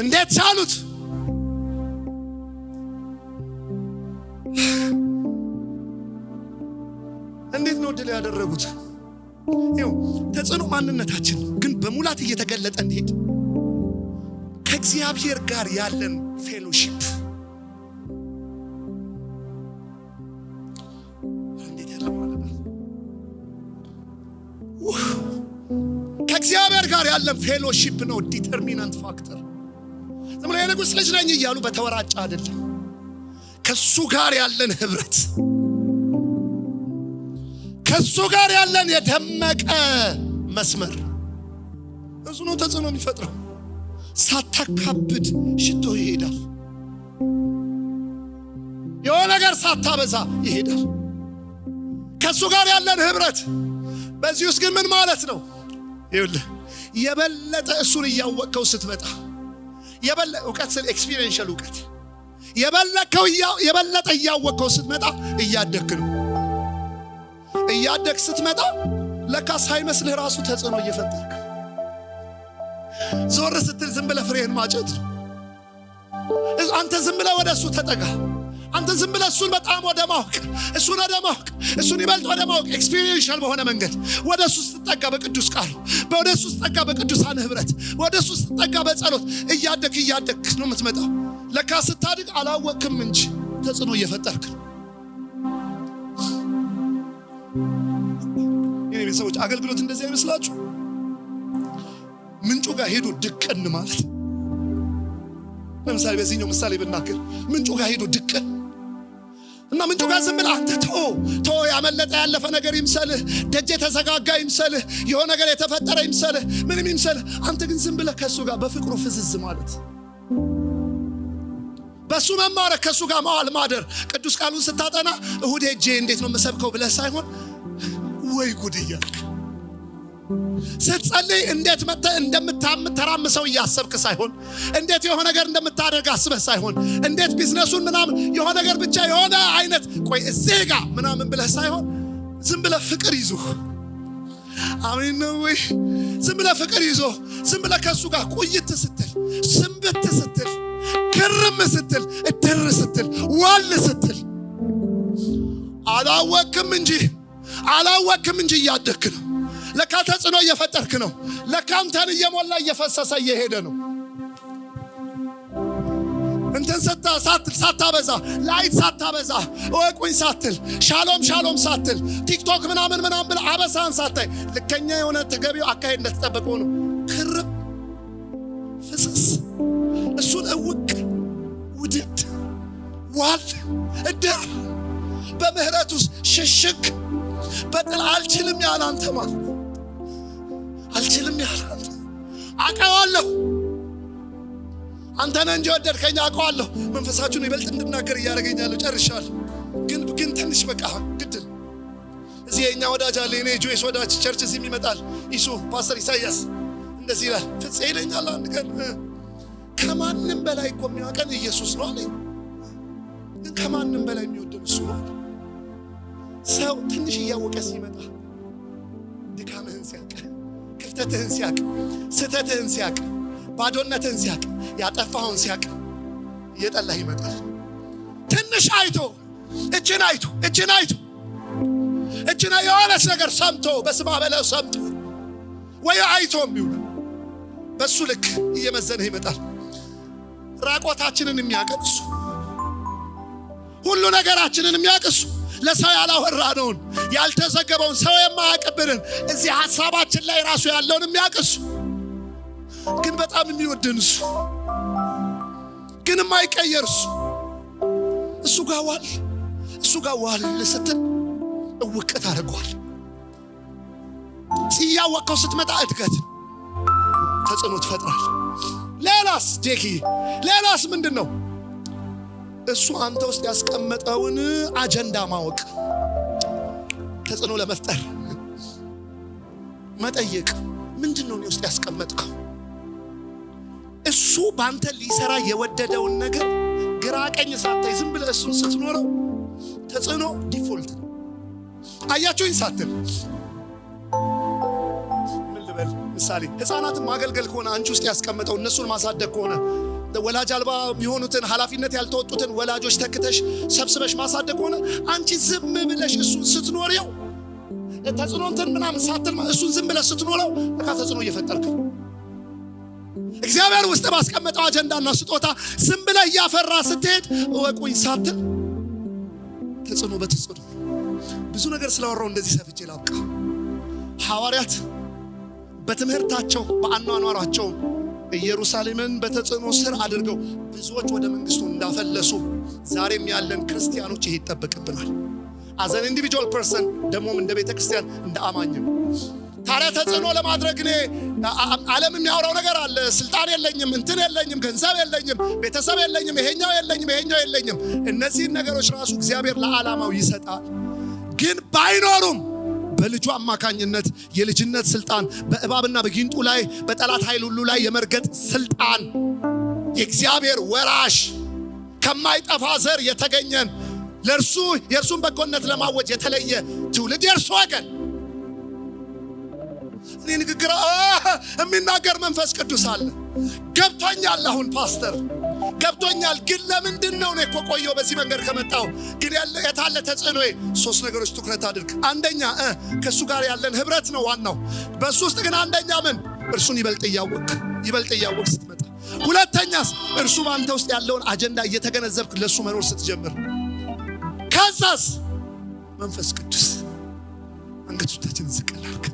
እንዴት ቻሉት? እንዴት ነው ድል ያደረጉት? ይኸው ተጽዕኖ ማንነታችን ግን በሙላት እየተገለጠ እንሄድ ከእግዚአብሔር ጋር ያለን ፌሎሺፕ እንዴት ያለ ማለት ነው። ከእግዚአብሔር ጋር ያለን ፌሎሺፕ ነው ዲተርሚናንት ፋክተር። ዝም ብሎ የንጉሥ ልጅ ነኝ እያሉ በተወራጫ አይደለም። ከሱ ጋር ያለን ህብረት፣ ከሱ ጋር ያለን የደመቀ መስመር እሱ ነው ተጽዕኖ የሚፈጥረው። ሳታካብድ ሽቶ ይሄዳል። የሆነ ነገር ሳታበዛ ይሄዳል። ከሱ ጋር ያለን ህብረት። በዚህ ውስጥ ግን ምን ማለት ነው? ይኸውልህ የበለጠ እሱን እያወቅከው ስትመጣ የበለጠ እውቀት ስለ ኤክስፒሪየንሻል እውቀት የበለጠ እያወቅከው ስትመጣ እያደግክ ነው። እያደግክ ስትመጣ ለካ ሳይመስልህ ራሱ ተጽዕኖ እየፈጠርክ ዞር ስትል ዝም ብለህ ፍሬህን ማጨድ። አንተ ዝም ብለህ ወደ እሱ ተጠጋ። አንተ ዝም ብለህ እሱን በጣም ወደ ማወቅ እሱን ይበልጥ ወደ ማወቅ ኤክስፒሪየንሻል በሆነ መንገድ ወደ እሱ ስትጠጋ፣ በቅዱስ ቃል ወደ እሱ ስትጠጋ፣ በቅዱሳን ህብረት ወደ እሱ ስትጠጋ፣ በጸሎት እያደግክ ነው የምትመጣው። ለካ ስታድግ አላወቅም እንጂ ተጽዕኖ እየፈጠርክ ነው። የኔ ቤተሰቦች አገልግሎት እንደዚህ አይመስላችሁ? ምንጩ ጋር ሄዶ ድቅን ማለት። ለምሳሌ በዚህኛው ምሳሌ ብናገር ምንጩ ጋር ሄዶ ድቅን እና ምንጩ ጋር ዝም ብለህ አንተ ቶ ያመለጠ ያለፈ ነገር ይምሰልህ፣ ደጅ የተዘጋጋ ይምሰልህ፣ የሆነ ነገር የተፈጠረ ይምሰልህ፣ ምንም ይምሰልህ። አንተ ግን ዝም ብለህ ከሱ ጋር በፍቅሩ ፍዝዝ ማለት፣ በሱ መማረክ፣ ከሱ ጋር መዋል ማደር። ቅዱስ ቃሉን ስታጠና እሁድ ሄጄ እንዴት ነው የምሰብከው ብለህ ሳይሆን ወይ ጉድ እያልክ ስትጸልይ እንዴት መተህ እንደምታራምሰው እያሰብክ ሳይሆን፣ እንዴት የሆነ ነገር እንደምታደርግ አስበህ ሳይሆን፣ እንዴት ቢዝነሱን ምናምን የሆነ ነገር ብቻ የሆነ አይነት ቆይ እዚህ ጋር ምናምን ብለህ ሳይሆን ዝም ብለህ ፍቅር ይዞ አሜን ነው ወይ? ዝም ብለህ ፍቅር ይዞ ዝም ብለህ ከሱ ጋር ቆይት ስትል፣ ስንብት ስትል፣ ግርም ስትል፣ እድር ስትል፣ ዋል ስትል አላወቅም እንጂ እያደግክ ነው። ለካ ተጽዕኖ እየፈጠርክ ነው። ለካ አንተን እየሞላ እየፈሰሰ እየሄደ ነው። እንትን ሳታበዛ፣ ላይት ሳታበዛ፣ ወቁኝ ሳትል፣ ሻሎም ሳትል፣ ቲክቶክ ምናምን ብለህ አበሳን ሳታይ፣ ልከኛ የሆነ ተገቢው አካሄድ እንደተጠበቀው ነው። ክርብ ፍስስ እሱን እውቅ ውድድ ዋል እድር በምህረት ውስጥ ሽሽግ በጥል አልችልም ያለ አንተ ማለት አልችልም ያለ አንተ አውቀዋለሁ። አንተ ነህ እንጂ ወደድከኝ አውቀዋለሁ። መንፈሳችሁን ይበልጥ እንድናገር እያደረገኛለሁ። ጨርሻለሁ። ግን ትንሽ በቃ ግድል እዚህ የኛ ወዳጅ አለ። እኔ ጆይስ ወዳጅ ቸርች እዚህ ይመጣል። ኢሱ ፓስተር ኢሳያስ እንደዚህ ይላል። ፍፄ ይለኛል አንድ ቀን ከማንም በላይ እኮ የሚያውቀን ኢየሱስ ነው አለኝ። ከማንም በላይ የሚወደን እሱ ነው። ሰው ትንሽ እያወቀ ሲመጣ ድካምህን ሲያውቅ፣ ክፍተትህን ሲያውቅ፣ ስተትህን ሲያውቅ፣ ባዶነትህን ሲያውቅ፣ ያጠፋውን ሲያውቅ እየጠላህ ይመጣል። ትንሽ አይቶ እችን የሆነች ነገር ሰምቶ በስማ በለው ሰምቶ ወይ አይቶም ቢሆን በሱ ልክ እየመዘነህ ይመጣል። ራቆታችንን የሚያውቅ እሱ፣ ሁሉ ነገራችንን የሚያውቅ እሱ፣ ለሰው ያላወራነውን ያልተዘገበውን ሰው የማያውቅብንን እዚህ ሐሳባችን ላይ ራሱ ያለውን የሚያውቅ እሱ፣ ግን በጣም የሚወደን እሱ፣ ግን የማይቀየር እሱ ጋር ዋል ስትል እውቀት አድርጓል። ሲያወቀው ስትመጣ እድገት ተጽዕኖ ትፈጥራል። ሌላስ ጄኪ ሌላስ ምንድን ነው? እሱ አንተ ውስጥ ያስቀመጠውን አጀንዳ ማወቅ፣ ተጽዕኖ ለመፍጠር መጠየቅ። ምንድን ነው እኔ ውስጥ ያስቀመጥከው? እሱ በአንተ ሊሰራ የወደደውን ነገር ግራ ቀኝ ሳታይ ዝም ብለህ እሱን ስትኖረው ተጽዕኖ ዲፎልት ነው። አያችሁኝ ሳትል ምን ልበል? ምሳሌ ህፃናትን ማገልገል ከሆነ አንቺ ውስጥ ያስቀመጠው እነሱን ማሳደግ ከሆነ ወላጅ አልባ የሚሆኑትን ኃላፊነት ያልተወጡትን ወላጆች ተክተሽ ሰብስበሽ ማሳደግ ከሆነ አንቺ ዝም ብለሽ እሱን ስትኖሪው ተጽዕኖ እንትን ምናምን ሳትል እሱን ዝም ብለሽ ስትኖረው በቃ ተጽዕኖ እየፈጠርክ እግዚአብሔር ውስጥ ባስቀመጠው አጀንዳና ስጦታ ዝም ብለህ እያፈራ ስትሄድ ወቁኝ ሳትል ተጽዕኖ በተጽዕኖ ብዙ ነገር ስላወራው እንደዚህ ሰፍቼ ላብቃ። ሐዋርያት በትምህርታቸው በአኗኗራቸው ኢየሩሳሌምን በተጽዕኖ ስር አድርገው ብዙዎች ወደ መንግስቱ እንዳፈለሱ ዛሬም ያለን ክርስቲያኖች ይሄ ይጠበቅብናል። as an individual person ደሞም እንደ ቤተ ክርስቲያን እንደ አማኝም ታዲያ ተጽዕኖ ለማድረግ እኔ ዓለም የሚያወራው ነገር አለ። ስልጣን የለኝም፣ እንትን የለኝም፣ ገንዘብ የለኝም፣ ቤተሰብ የለኝም፣ ይሄኛው የለኝም። እነዚህን ነገሮች ራሱ እግዚአብሔር ለዓላማው ይሰጣል። ግን ባይኖሩም በልጁ አማካኝነት የልጅነት ስልጣን በእባብና በጊንጡ ላይ በጠላት ኃይል ሁሉ ላይ የመርገጥ ስልጣን የእግዚአብሔር ወራሽ ከማይጠፋ ዘር የተገኘን ለእርሱ የእርሱን በጎነት ለማወጅ የተለየ ትውልድ የእርሱ ወገን እኔ ንግግር የሚናገር መንፈስ ቅዱስ አለ። ገብቶኛል። አሁን ፓስተር ገብቶኛል። ግን ለምንድን ነው እኮ ቆየው በዚህ መንገድ ከመጣው ግን የታለ ተጽዕኖዬ? ሶስት ነገሮች ትኩረት አድርግ። አንደኛ ከሱ ጋር ያለን ህብረት ነው ዋናው። በሱ ውስጥ ግን አንደኛ ምን እርሱን ይበልጥ እያወቅ ስትመጣ፣ ሁለተኛስ እርሱ ባንተ ውስጥ ያለውን አጀንዳ እየተገነዘብክ ለሱ መኖር ስትጀምር፣ ከዛስ መንፈስ ቅዱስ አንገቶቻችንን ዝቅ እናድርግ።